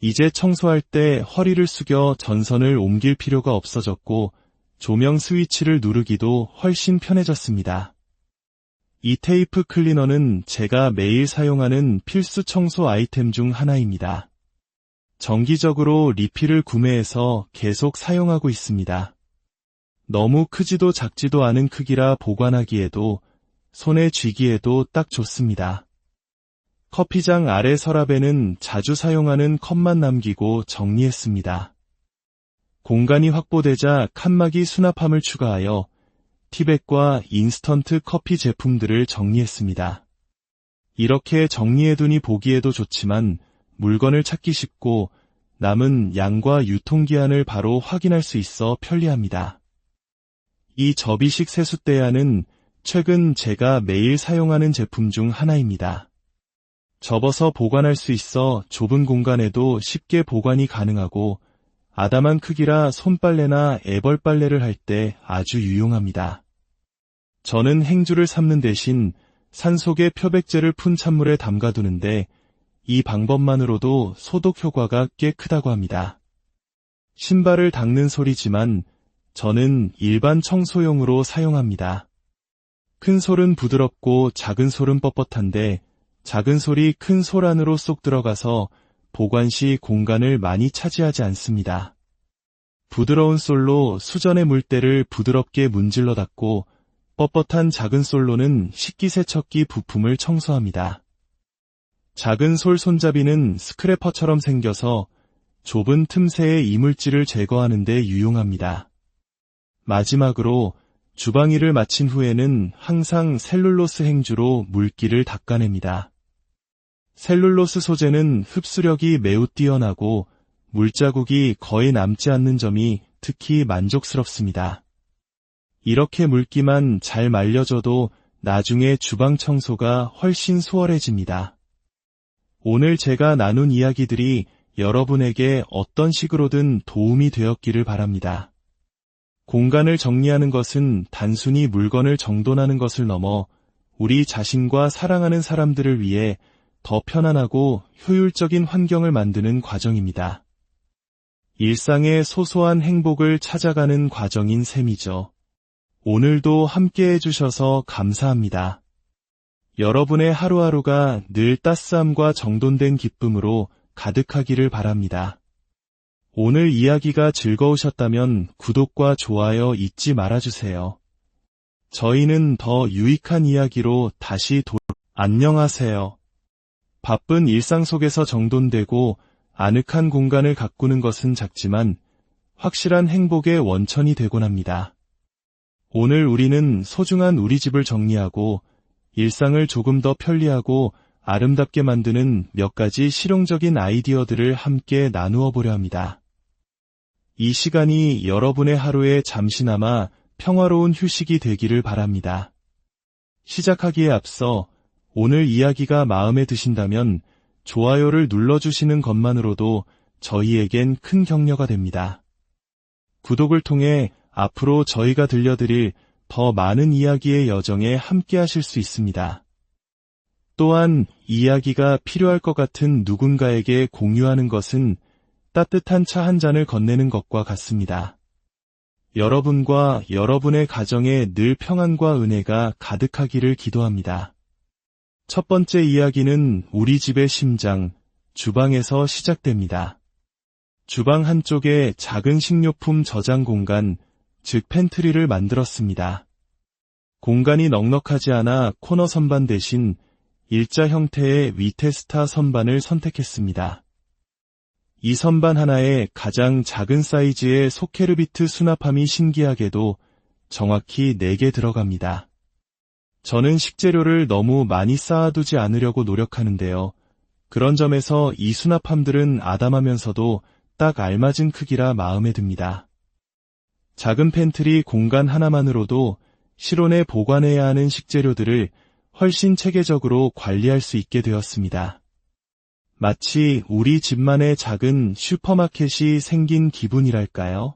이제 청소할 때 허리를 숙여 전선을 옮길 필요가 없어졌고 조명 스위치를 누르기도 훨씬 편해졌습니다. 이 테이프 클리너는 제가 매일 사용하는 필수 청소 아이템 중 하나입니다. 정기적으로 리필을 구매해서 계속 사용하고 있습니다. 너무 크지도 작지도 않은 크기라 보관하기에도 손에 쥐기에도 딱 좋습니다. 커피장 아래 서랍에는 자주 사용하는 컵만 남기고 정리했습니다. 공간이 확보되자 칸막이 수납함을 추가하여 티백과 인스턴트 커피 제품들을 정리했습니다. 이렇게 정리해두니 보기에도 좋지만 물건을 찾기 쉽고 남은 양과 유통기한을 바로 확인할 수 있어 편리합니다. 이 접이식 세숫대야는 최근 제가 매일 사용하는 제품 중 하나입니다. 접어서 보관할 수 있어 좁은 공간에도 쉽게 보관이 가능하고 아담한 크기라 손빨래나 애벌빨래를 할 때 아주 유용합니다. 저는 행주를 삶는 대신 산속에 표백제를 푼 찬물에 담가두는데 이 방법만으로도 소독 효과가 꽤 크다고 합니다. 신발을 닦는 소리지만 저는 일반 청소용으로 사용합니다. 큰 솔은 부드럽고 작은 솔은 뻣뻣한데 작은 솔이 큰 솔 안으로 쏙 들어가서 보관 시 공간을 많이 차지하지 않습니다. 부드러운 솔로 수전의 물때를 부드럽게 문질러 닦고 뻣뻣한 작은 솔로는 식기세척기 부품을 청소합니다. 작은 솔 손잡이는 스크래퍼처럼 생겨서 좁은 틈새의 이물질을 제거하는 데 유용합니다. 마지막으로 주방일을 마친 후에는 항상 셀룰로스 행주로 물기를 닦아냅니다. 셀룰로스 소재는 흡수력이 매우 뛰어나고 물자국이 거의 남지 않는 점이 특히 만족스럽습니다. 이렇게 물기만 잘 말려줘도 나중에 주방 청소가 훨씬 수월해집니다. 오늘 제가 나눈 이야기들이 여러분에게 어떤 식으로든 도움이 되었기를 바랍니다. 공간을 정리하는 것은 단순히 물건을 정돈하는 것을 넘어 우리 자신과 사랑하는 사람들을 위해 더 편안하고 효율적인 환경을 만드는 과정입니다. 일상의 소소한 행복을 찾아가는 과정인 셈이죠. 오늘도 함께 해주셔서 감사합니다. 여러분의 하루하루가 늘 따스함과 정돈된 기쁨으로 가득하기를 바랍니다. 오늘 이야기가 즐거우셨다면 구독과 좋아요 잊지 말아주세요. 저희는 더 유익한 이야기로 다시 안녕하세요. 바쁜 일상 속에서 정돈되고 아늑한 공간을 가꾸는 것은 작지만 확실한 행복의 원천이 되곤 합니다. 오늘 우리는 소중한 우리 집을 정리하고 일상을 조금 더 편리하고 아름답게 만드는 몇 가지 실용적인 아이디어들을 함께 나누어 보려 합니다. 이 시간이 여러분의 하루에 잠시나마 평화로운 휴식이 되기를 바랍니다. 시작하기에 앞서 오늘 이야기가 마음에 드신다면 좋아요를 눌러주시는 것만으로도 저희에겐 큰 격려가 됩니다. 구독을 통해 앞으로 저희가 들려드릴 더 많은 이야기의 여정에 함께 하실 수 있습니다. 또한 이야기가 필요할 것 같은 누군가에게 공유하는 것은 따뜻한 차 한 잔을 건네는 것과 같습니다. 여러분과 여러분의 가정에 늘 평안과 은혜가 가득하기를 기도합니다. 첫 번째 이야기는 우리 집의 심장, 주방에서 시작됩니다. 주방 한쪽에 작은 식료품 저장 공간, 즉 팬트리를 만들었습니다. 공간이 넉넉하지 않아 코너 선반 대신 일자 형태의 위테스타 선반을 선택했습니다. 이 선반 하나에 가장 작은 사이즈의 소케르비트 수납함이 신기하게도 정확히 4개 들어갑니다. 저는 식재료를 너무 많이 쌓아두지 않으려고 노력하는데요. 그런 점에서 이 수납함들은 아담하면서도 딱 알맞은 크기라 마음에 듭니다. 작은 팬트리 공간 하나만으로도 실온에 보관해야 하는 식재료들을 훨씬 체계적으로 관리할 수 있게 되었습니다. 마치 우리 집만의 작은 슈퍼마켓이 생긴 기분이랄까요?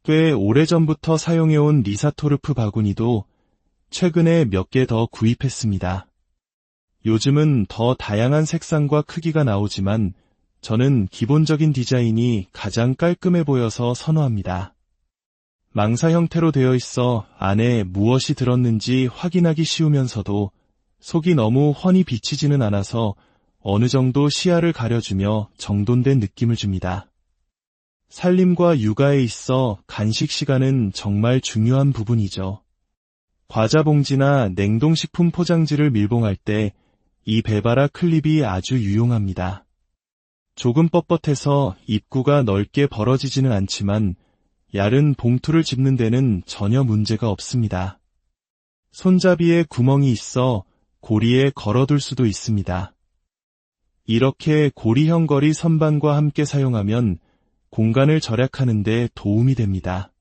꽤 오래전부터 사용해온 리사토르프 바구니도 최근에 몇 개 더 구입했습니다. 요즘은 더 다양한 색상과 크기가 나오지만 저는 기본적인 디자인이 가장 깔끔해 보여서 선호합니다. 망사 형태로 되어 있어 안에 무엇이 들었는지 확인하기 쉬우면서도 속이 너무 훤히 비치지는 않아서 어느 정도 시야를 가려주며 정돈된 느낌을 줍니다. 살림과 육아에 있어 간식 시간은 정말 중요한 부분이죠. 과자 봉지나 냉동식품 포장지를 밀봉할 때 이 베바라 클립이 아주 유용합니다. 조금 뻣뻣해서 입구가 넓게 벌어지지는 않지만 얇은 봉투를 집는 데는 전혀 문제가 없습니다. 손잡이에 구멍이 있어 고리에 걸어둘 수도 있습니다. 이렇게 고리형 거리 선반과 함께 사용하면 공간을 절약하는 데 도움이 됩니다.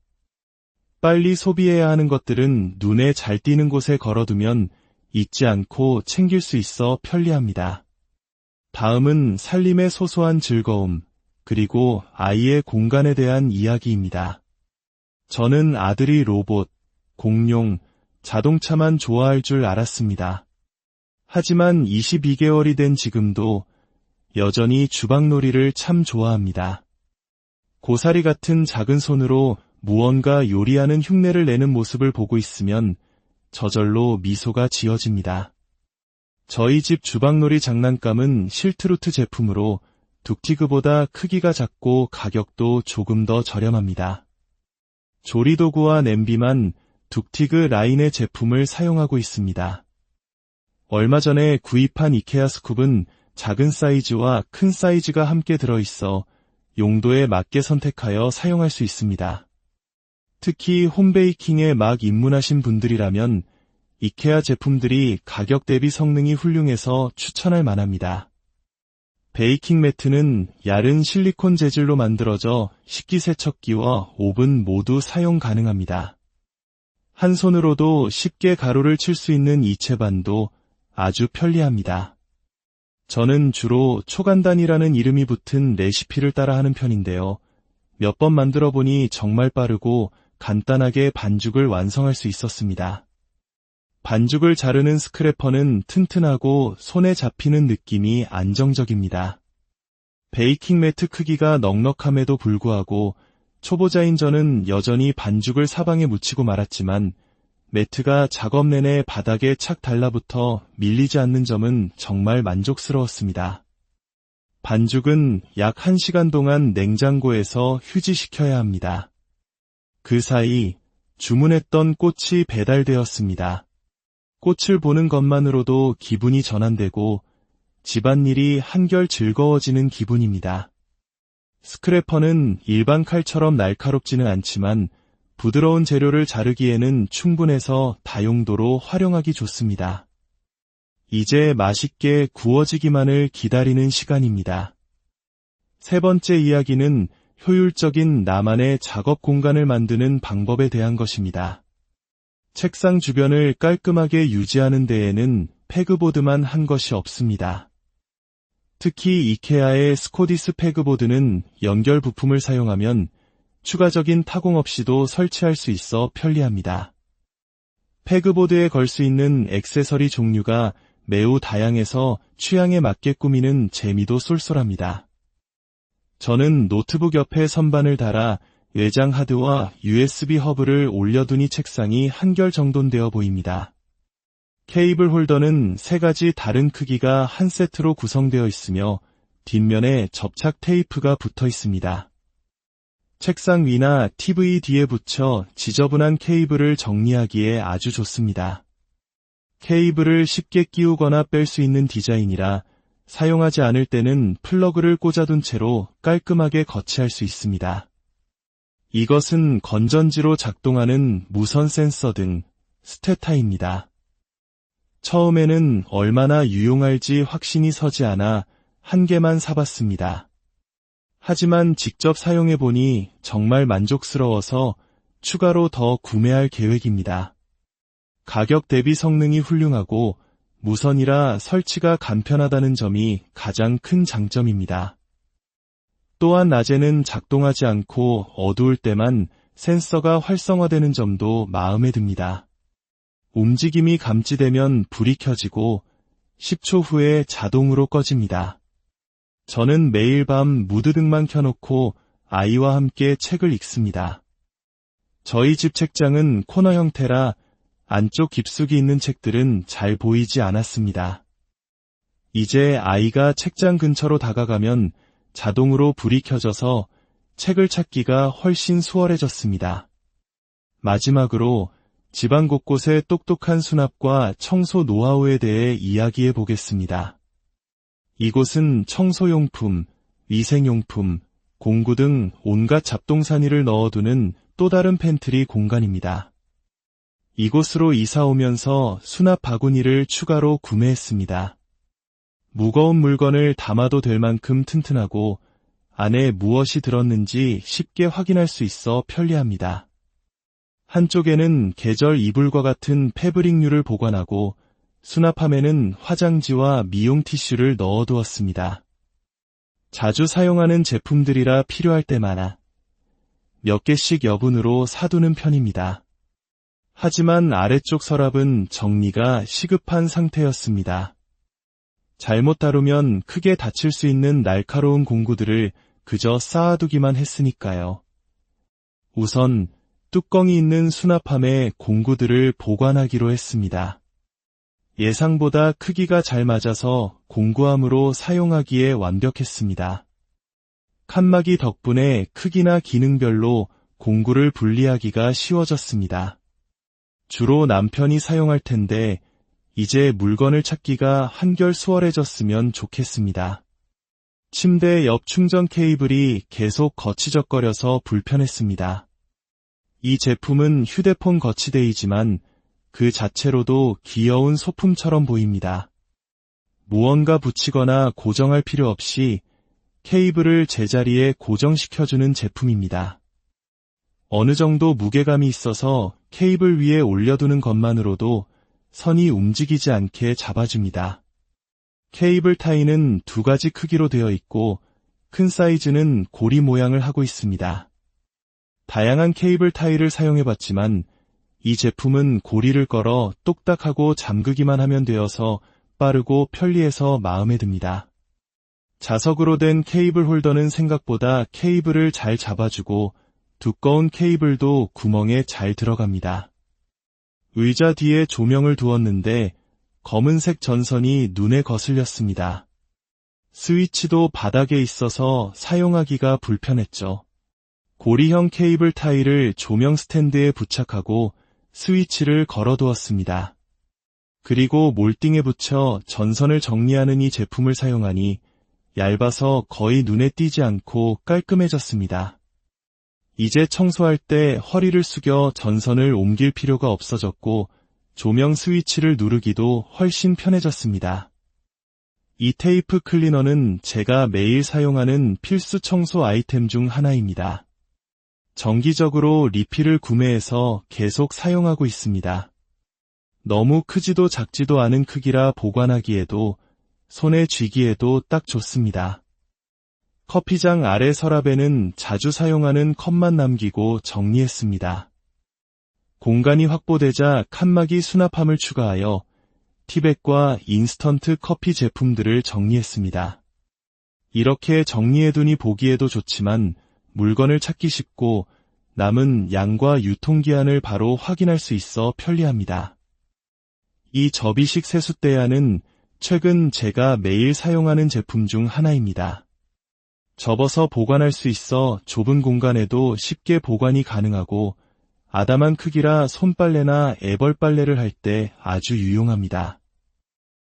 빨리 소비해야 하는 것들은 눈에 잘 띄는 곳에 걸어두면 잊지 않고 챙길 수 있어 편리합니다. 다음은 살림의 소소한 즐거움, 그리고 아이의 공간에 대한 이야기입니다. 저는 아들이 로봇, 공룡, 자동차만 좋아할 줄 알았습니다. 하지만 22개월이 된 지금도 여전히 주방놀이를 참 좋아합니다. 고사리 같은 작은 손으로 무언가 요리하는 흉내를 내는 모습을 보고 있으면 저절로 미소가 지어집니다. 저희 집 주방놀이 장난감은 실트루트 제품으로 둑티그보다 크기가 작고 가격도 조금 더 저렴합니다. 조리도구와 냄비만 둑티그 라인의 제품을 사용하고 있습니다. 얼마 전에 구입한 이케아 스쿱은 작은 사이즈와 큰 사이즈가 함께 들어있어 용도에 맞게 선택하여 사용할 수 있습니다. 특히 홈베이킹에 막 입문하신 분들이라면 이케아 제품들이 가격 대비 성능이 훌륭해서 추천할 만합니다. 베이킹 매트는 얇은 실리콘 재질로 만들어져 식기세척기와 오븐 모두 사용 가능합니다. 한 손으로도 쉽게 가루를 칠 수 있는 이체반도 아주 편리합니다. 저는 주로 초간단이라는 이름이 붙은 레시피를 따라하는 편인데요. 몇 번 만들어 보니 정말 빠르고 간단하게 반죽을 완성할 수 있었습니다. 반죽을 자르는 스크래퍼는 튼튼하고 손에 잡히는 느낌이 안정적입니다. 베이킹 매트 크기가 넉넉함에도 불구하고 초보자인 저는 여전히 반죽을 사방에 묻히고 말았지만 매트가 작업 내내 바닥에 착 달라붙어 밀리지 않는 점은 정말 만족스러웠습니다. 반죽은 약 1시간 동안 냉장고에서 휴지시켜야 합니다. 그 사이 주문했던 꽃이 배달되었습니다. 꽃을 보는 것만으로도 기분이 전환되고 집안일이 한결 즐거워지는 기분입니다. 스크래퍼는 일반 칼처럼 날카롭지는 않지만 부드러운 재료를 자르기에는 충분해서 다용도로 활용하기 좋습니다. 이제 맛있게 구워지기만을 기다리는 시간입니다. 세 번째 이야기는 효율적인 나만의 작업 공간을 만드는 방법에 대한 것입니다. 책상 주변을 깔끔하게 유지하는 데에는 페그보드만 한 것이 없습니다. 특히 이케아의 스코디스 페그보드는 연결 부품을 사용하면 추가적인 타공 없이도 설치할 수 있어 편리합니다. 페그보드에 걸 수 있는 액세서리 종류가 매우 다양해서 취향에 맞게 꾸미는 재미도 쏠쏠합니다. 저는 노트북 옆에 선반을 달아 외장 하드와 USB 허브를 올려두니 책상이 한결 정돈되어 보입니다. 케이블 홀더는 3가지 다른 크기가 한 세트로 구성되어 있으며 뒷면에 접착 테이프가 붙어 있습니다. 책상 위나 TV 뒤에 붙여 지저분한 케이블을 정리하기에 아주 좋습니다. 케이블을 쉽게 끼우거나 뺄 수 있는 디자인이라 사용하지 않을 때는 플러그를 꽂아둔 채로 깔끔하게 거치할 수 있습니다. 이것은 건전지로 작동하는 무선 센서 등 스테타입니다. 처음에는 얼마나 유용할지 확신이 서지 않아 한 개만 사봤습니다. 하지만 직접 사용해보니 정말 만족스러워서 추가로 더 구매할 계획입니다. 가격 대비 성능이 훌륭하고 무선이라 설치가 간편하다는 점이 가장 큰 장점입니다. 또한 낮에는 작동하지 않고 어두울 때만 센서가 활성화되는 점도 마음에 듭니다. 움직임이 감지되면 불이 켜지고 10초 후에 자동으로 꺼집니다. 저는 매일 밤 무드등만 켜놓고 아이와 함께 책을 읽습니다. 저희 집 책장은 코너 형태라 안쪽 깊숙이 있는 책들은 잘 보이지 않았습니다. 이제 아이가 책장 근처로 다가가면 자동으로 불이 켜져서 책을 찾기가 훨씬 수월해졌습니다. 마지막으로 집안 곳곳의 똑똑한 수납과 청소 노하우에 대해 이야기해 보겠습니다. 이곳은 청소용품, 위생용품, 공구 등 온갖 잡동사니를 넣어두는 또 다른 팬트리 공간입니다. 이곳으로 이사 오면서 수납 바구니를 추가로 구매했습니다. 무거운 물건을 담아도 될 만큼 튼튼하고 안에 무엇이 들었는지 쉽게 확인할 수 있어 편리합니다. 한쪽에는 계절 이불과 같은 패브릭류를 보관하고 수납함에는 화장지와 미용 티슈를 넣어두었습니다. 자주 사용하는 제품들이라 필요할 때마다 몇 개씩 여분으로 사두는 편입니다. 하지만 아래쪽 서랍은 정리가 시급한 상태였습니다. 잘못 다루면 크게 다칠 수 있는 날카로운 공구들을 그저 쌓아두기만 했으니까요. 우선 뚜껑이 있는 수납함에 공구들을 보관하기로 했습니다. 예상보다 크기가 잘 맞아서 공구함으로 사용하기에 완벽했습니다. 칸막이 덕분에 크기나 기능별로 공구를 분리하기가 쉬워졌습니다. 주로 남편이 사용할 텐데 이제 물건을 찾기가 한결 수월해졌으면 좋겠습니다. 침대 옆 충전 케이블이 계속 거치적거려서 불편했습니다. 이 제품은 휴대폰 거치대이지만 그 자체로도 귀여운 소품처럼 보입니다. 무언가 붙이거나 고정할 필요 없이 케이블을 제자리에 고정시켜주는 제품입니다. 어느 정도 무게감이 있어서 케이블 위에 올려두는 것만으로도 선이 움직이지 않게 잡아줍니다. 케이블 타이는 2가지 크기로 되어 있고 큰 사이즈는 고리 모양을 하고 있습니다. 다양한 케이블 타이를 사용해봤지만 이 제품은 고리를 걸어 똑딱하고 잠그기만 하면 되어서 빠르고 편리해서 마음에 듭니다. 자석으로 된 케이블 홀더는 생각보다 케이블을 잘 잡아주고 두꺼운 케이블도 구멍에 잘 들어갑니다. 의자 뒤에 조명을 두었는데 검은색 전선이 눈에 거슬렸습니다. 스위치도 바닥에 있어서 사용하기가 불편했죠. 고리형 케이블 타이를 조명 스탠드에 부착하고 스위치를 걸어두었습니다. 그리고 몰딩에 붙여 전선을 정리하는 이 제품을 사용하니 얇아서 거의 눈에 띄지 않고 깔끔해졌습니다. 이제 청소할 때 허리를 숙여 전선을 옮길 필요가 없어졌고 조명 스위치를 누르기도 훨씬 편해졌습니다. 이 테이프 클리너는 제가 매일 사용하는 필수 청소 아이템 중 하나입니다. 정기적으로 리필을 구매해서 계속 사용하고 있습니다. 너무 크지도 작지도 않은 크기라 보관하기에도 손에 쥐기에도 딱 좋습니다. 커피장 아래 서랍에는 자주 사용하는 컵만 남기고 정리했습니다. 공간이 확보되자 칸막이 수납함을 추가하여 티백과 인스턴트 커피 제품들을 정리했습니다. 이렇게 정리해두니 보기에도 좋지만 물건을 찾기 쉽고 남은 양과 유통기한을 바로 확인할 수 있어 편리합니다. 이 접이식 세숫대야는 최근 제가 매일 사용하는 제품 중 하나입니다. 접어서 보관할 수 있어 좁은 공간에도 쉽게 보관이 가능하고 아담한 크기라 손빨래나 애벌빨래를 할 때 아주 유용합니다.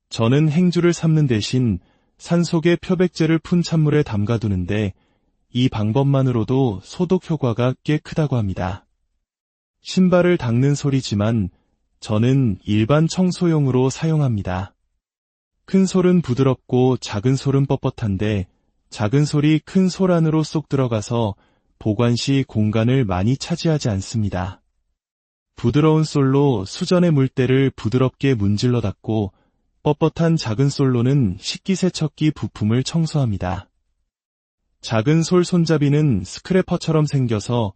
저는 행주를 삶는 대신 산속에 표백제를 푼 찬물에 담가두는데 이 방법만으로도 소독 효과가 꽤 크다고 합니다. 신발을 닦는 소리지만 저는 일반 청소용으로 사용합니다. 큰 솔은 부드럽고 작은 솔은 뻣뻣한데 작은 솔이 큰 솔 안으로 쏙 들어가서 보관 시 공간을 많이 차지하지 않습니다. 부드러운 솔로 수전의 물때를 부드럽게 문질러 닦고 뻣뻣한 작은 솔로는 식기세척기 부품을 청소합니다. 작은 솔 손잡이는 스크래퍼처럼 생겨서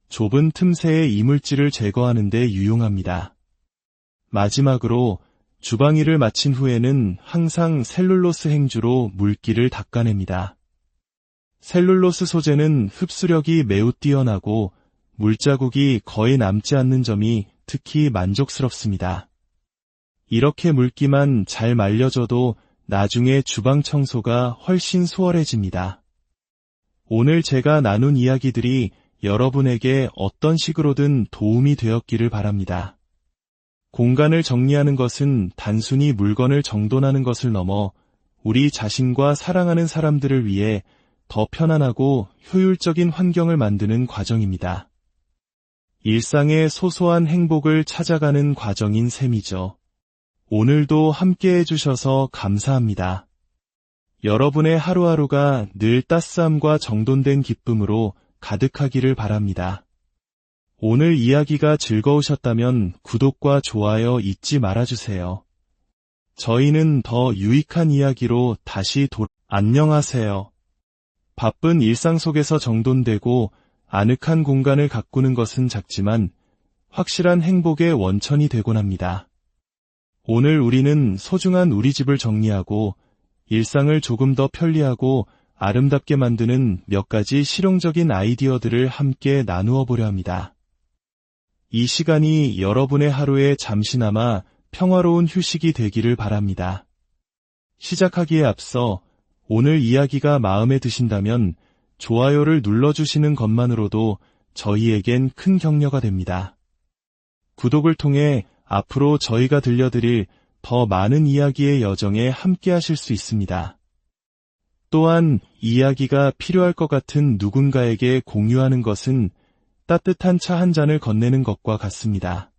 좁은 틈새의 이물질을 제거하는 데 유용합니다. 마지막으로 주방일을 마친 후에는 항상 셀룰로스 행주로 물기를 닦아냅니다. 셀룰로스 소재는 흡수력이 매우 뛰어나고 물자국이 거의 남지 않는 점이 특히 만족스럽습니다. 이렇게 물기만 잘 말려줘도 나중에 주방 청소가 훨씬 수월해집니다. 오늘 제가 나눈 이야기들이 여러분에게 어떤 식으로든 도움이 되었기를 바랍니다. 공간을 정리하는 것은 단순히 물건을 정돈하는 것을 넘어 우리 자신과 사랑하는 사람들을 위해 더 편안하고 효율적인 환경을 만드는 과정입니다. 일상의 소소한 행복을 찾아가는 과정인 셈이죠. 오늘도 함께 해주셔서 감사합니다. 여러분의 하루하루가 늘 따스함과 정돈된 기쁨으로 가득하기를 바랍니다. 오늘 이야기가 즐거우셨다면 구독과 좋아요 잊지 말아주세요. 저희는 더 유익한 이야기로 다시 안녕하세요. 바쁜 일상 속에서 정돈되고 아늑한 공간을 가꾸는 것은 작지만 확실한 행복의 원천이 되곤 합니다. 오늘 우리는 소중한 우리 집을 정리하고 일상을 조금 더 편리하고 아름답게 만드는 몇 가지 실용적인 아이디어들을 함께 나누어 보려 합니다. 이 시간이 여러분의 하루에 잠시나마 평화로운 휴식이 되기를 바랍니다. 시작하기에 앞서 오늘 이야기가 마음에 드신다면 좋아요를 눌러주시는 것만으로도 저희에겐 큰 격려가 됩니다. 구독을 통해 앞으로 저희가 들려드릴 더 많은 이야기의 여정에 함께 하실 수 있습니다. 또한 이야기가 필요할 것 같은 누군가에게 공유하는 것은 따뜻한 차 한 잔을 건네는 것과 같습니다.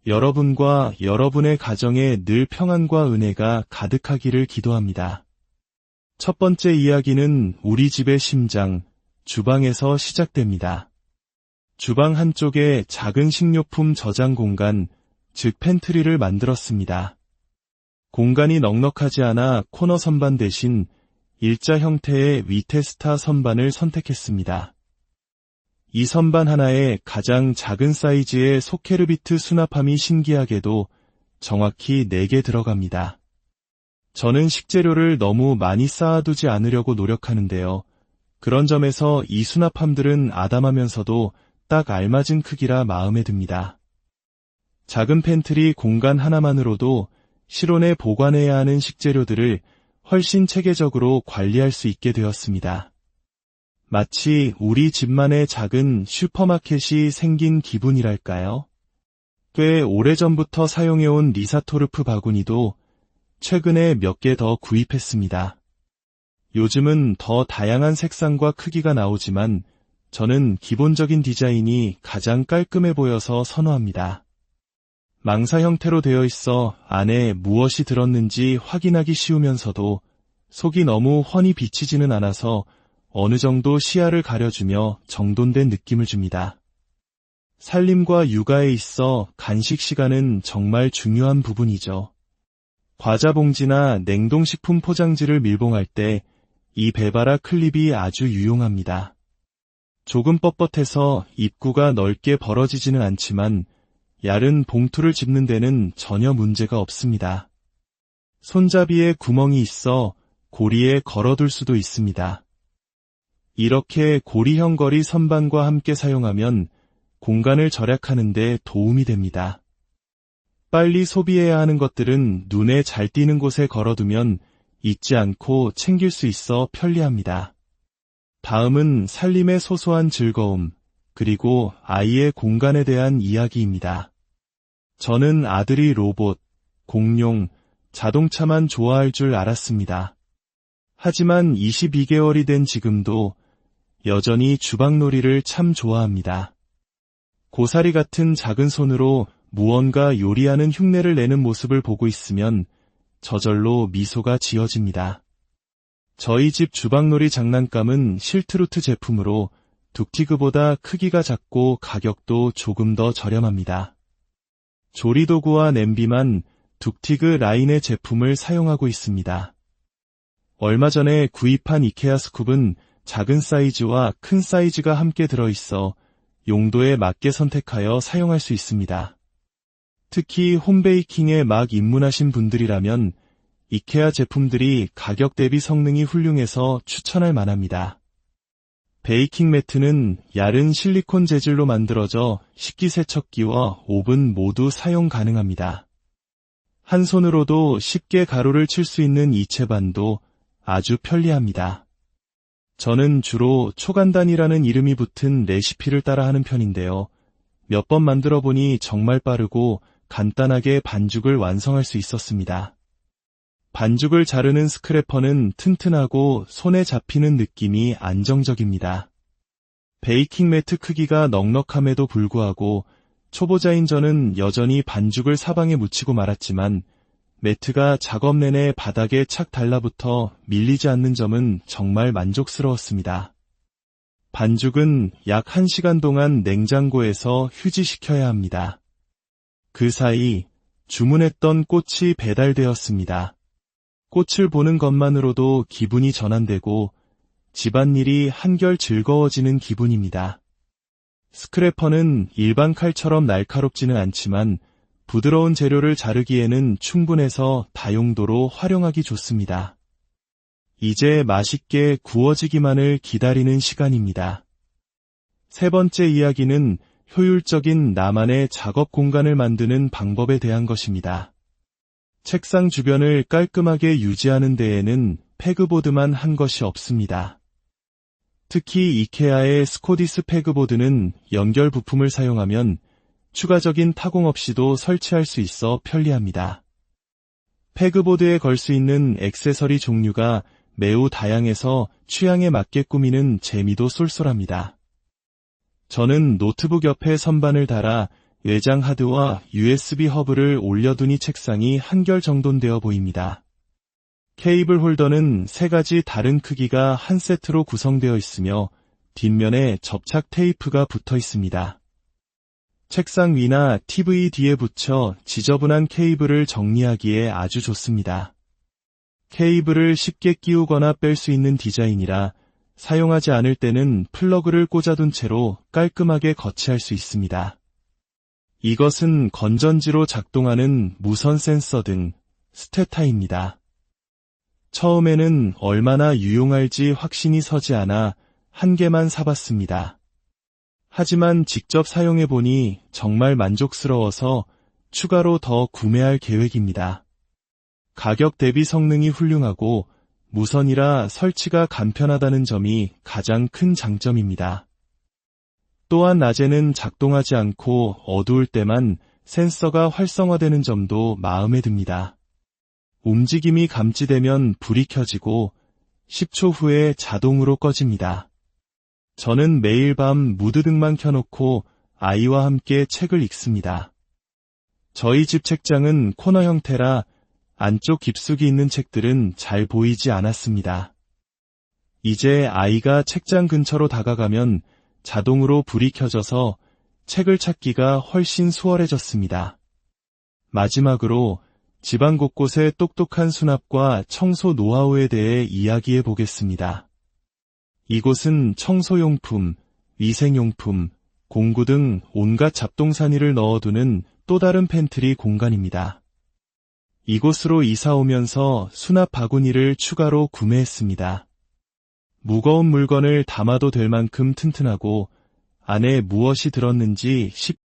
여러분과 여러분의 가정에 늘 평안과 은혜가 가득하기를 기도합니다. 첫 번째 이야기는 우리 집의 심장, 주방에서 시작됩니다. 주방 한쪽에 작은 식료품 저장 공간, 즉 팬트리를 만들었습니다. 공간이 넉넉하지 않아 코너 선반 대신 일자 형태의 위테스타 선반을 선택했습니다. 이 선반 하나에 가장 작은 사이즈의 소케르비트 수납함이 신기하게도 정확히 4개 들어갑니다. 저는 식재료를 너무 많이 쌓아두지 않으려고 노력하는데요. 그런 점에서 이 수납함들은 아담하면서도 딱 알맞은 크기라 마음에 듭니다. 작은 팬트리 공간 하나만으로도 실온에 보관해야 하는 식재료들을 훨씬 체계적으로 관리할 수 있게 되었습니다. 마치 우리 집만의 작은 슈퍼마켓이 생긴 기분이랄까요? 꽤 오래전부터 사용해온 리사토르프 바구니도 최근에 몇 개 더 구입했습니다. 요즘은 더 다양한 색상과 크기가 나오지만 저는 기본적인 디자인이 가장 깔끔해 보여서 선호합니다. 망사 형태로 되어 있어 안에 무엇이 들었는지 확인하기 쉬우면서도 속이 너무 훤히 비치지는 않아서 어느 정도 시야를 가려주며 정돈된 느낌을 줍니다. 살림과 육아에 있어 간식 시간은 정말 중요한 부분이죠. 과자 봉지나 냉동식품 포장지를 밀봉할 때 이 배바라 클립이 아주 유용합니다. 조금 뻣뻣해서 입구가 넓게 벌어지지는 않지만 얇은 봉투를 집는 데는 전혀 문제가 없습니다. 손잡이에 구멍이 있어 고리에 걸어둘 수도 있습니다. 이렇게 고리형 거리 선반과 함께 사용하면 공간을 절약하는 데 도움이 됩니다. 빨리 소비해야 하는 것들은 눈에 잘 띄는 곳에 걸어두면 잊지 않고 챙길 수 있어 편리합니다. 다음은 살림의 소소한 즐거움, 그리고 아이의 공간에 대한 이야기입니다. 저는 아들이 로봇, 공룡, 자동차만 좋아할 줄 알았습니다. 하지만 22개월이 된 지금도 여전히 주방놀이를 참 좋아합니다. 고사리 같은 작은 손으로 무언가 요리하는 흉내를 내는 모습을 보고 있으면 저절로 미소가 지어집니다. 저희 집 주방놀이 장난감은 실트루트 제품으로 둑티그보다 크기가 작고 가격도 조금 더 저렴합니다. 조리도구와 냄비만 둑티그 라인의 제품을 사용하고 있습니다. 얼마 전에 구입한 이케아 스쿱은 작은 사이즈와 큰 사이즈가 함께 들어있어 용도에 맞게 선택하여 사용할 수 있습니다. 특히 홈베이킹에 막 입문하신 분들이라면 이케아 제품들이 가격 대비 성능이 훌륭해서 추천할 만합니다. 베이킹 매트는 얇은 실리콘 재질로 만들어져 식기세척기와 오븐 모두 사용 가능합니다. 한 손으로도 쉽게 가루를 칠 수 있는 이 채반도 아주 편리합니다. 저는 주로 초간단이라는 이름이 붙은 레시피를 따라하는 편인데요. 몇 번 만들어 보니 정말 빠르고 간단하게 반죽을 완성할 수 있었습니다. 반죽을 자르는 스크래퍼는 튼튼하고 손에 잡히는 느낌이 안정적입니다. 베이킹 매트 크기가 넉넉함에도 불구하고 초보자인 저는 여전히 반죽을 사방에 묻히고 말았지만 매트가 작업 내내 바닥에 착 달라붙어 밀리지 않는 점은 정말 만족스러웠습니다. 반죽은 약 1시간 동안 냉장고에서 휴지시켜야 합니다. 그 사이 주문했던 꽃이 배달되었습니다. 꽃을 보는 것만으로도 기분이 전환되고 집안일이 한결 즐거워지는 기분입니다. 스크래퍼는 일반 칼처럼 날카롭지는 않지만 부드러운 재료를 자르기에는 충분해서 다용도로 활용하기 좋습니다. 이제 맛있게 구워지기만을 기다리는 시간입니다. 세 번째 이야기는 효율적인 나만의 작업 공간을 만드는 방법에 대한 것입니다. 책상 주변을 깔끔하게 유지하는 데에는 페그보드만 한 것이 없습니다. 특히 이케아의 스코디스 페그보드는 연결 부품을 사용하면 추가적인 타공 없이도 설치할 수 있어 편리합니다. 페그보드에 걸 수 있는 액세서리 종류가 매우 다양해서 취향에 맞게 꾸미는 재미도 쏠쏠합니다. 저는 노트북 옆에 선반을 달아 외장 하드와 USB 허브를 올려두니 책상이 한결 정돈되어 보입니다. 케이블 홀더는 3가지 다른 크기가 한 세트로 구성되어 있으며 뒷면에 접착 테이프가 붙어 있습니다. 책상 위나 TV 뒤에 붙여 지저분한 케이블을 정리하기에 아주 좋습니다. 케이블을 쉽게 끼우거나 뺄 수 있는 디자인이라 사용하지 않을 때는 플러그를 꽂아둔 채로 깔끔하게 거치할 수 있습니다. 이것은 건전지로 작동하는 무선 센서 등 스테타입니다. 처음에는 얼마나 유용할지 확신이 서지 않아 한 개만 사봤습니다. 하지만 직접 사용해보니 정말 만족스러워서 추가로 더 구매할 계획입니다. 가격 대비 성능이 훌륭하고 무선이라 설치가 간편하다는 점이 가장 큰 장점입니다. 또한 낮에는 작동하지 않고 어두울 때만 센서가 활성화되는 점도 마음에 듭니다. 움직임이 감지되면 불이 켜지고 10초 후에 자동으로 꺼집니다. 저는 매일 밤 무드등만 켜놓고 아이와 함께 책을 읽습니다. 저희 집 책장은 코너 형태라 안쪽 깊숙이 있는 책들은 잘 보이지 않았습니다. 이제 아이가 책장 근처로 다가가면 자동으로 불이 켜져서 책을 찾기가 훨씬 수월해졌습니다. 마지막으로 집안 곳곳의 똑똑한 수납과 청소 노하우에 대해 이야기해 보겠습니다. 이곳은 청소용품, 위생용품, 공구 등 온갖 잡동사니를 넣어두는 또 다른 팬트리 공간입니다. 이곳으로 이사 오면서 수납 바구니를 추가로 구매했습니다. 무거운 물건을 담아도 될 만큼 튼튼하고 안에 무엇이 들었는지 쉽게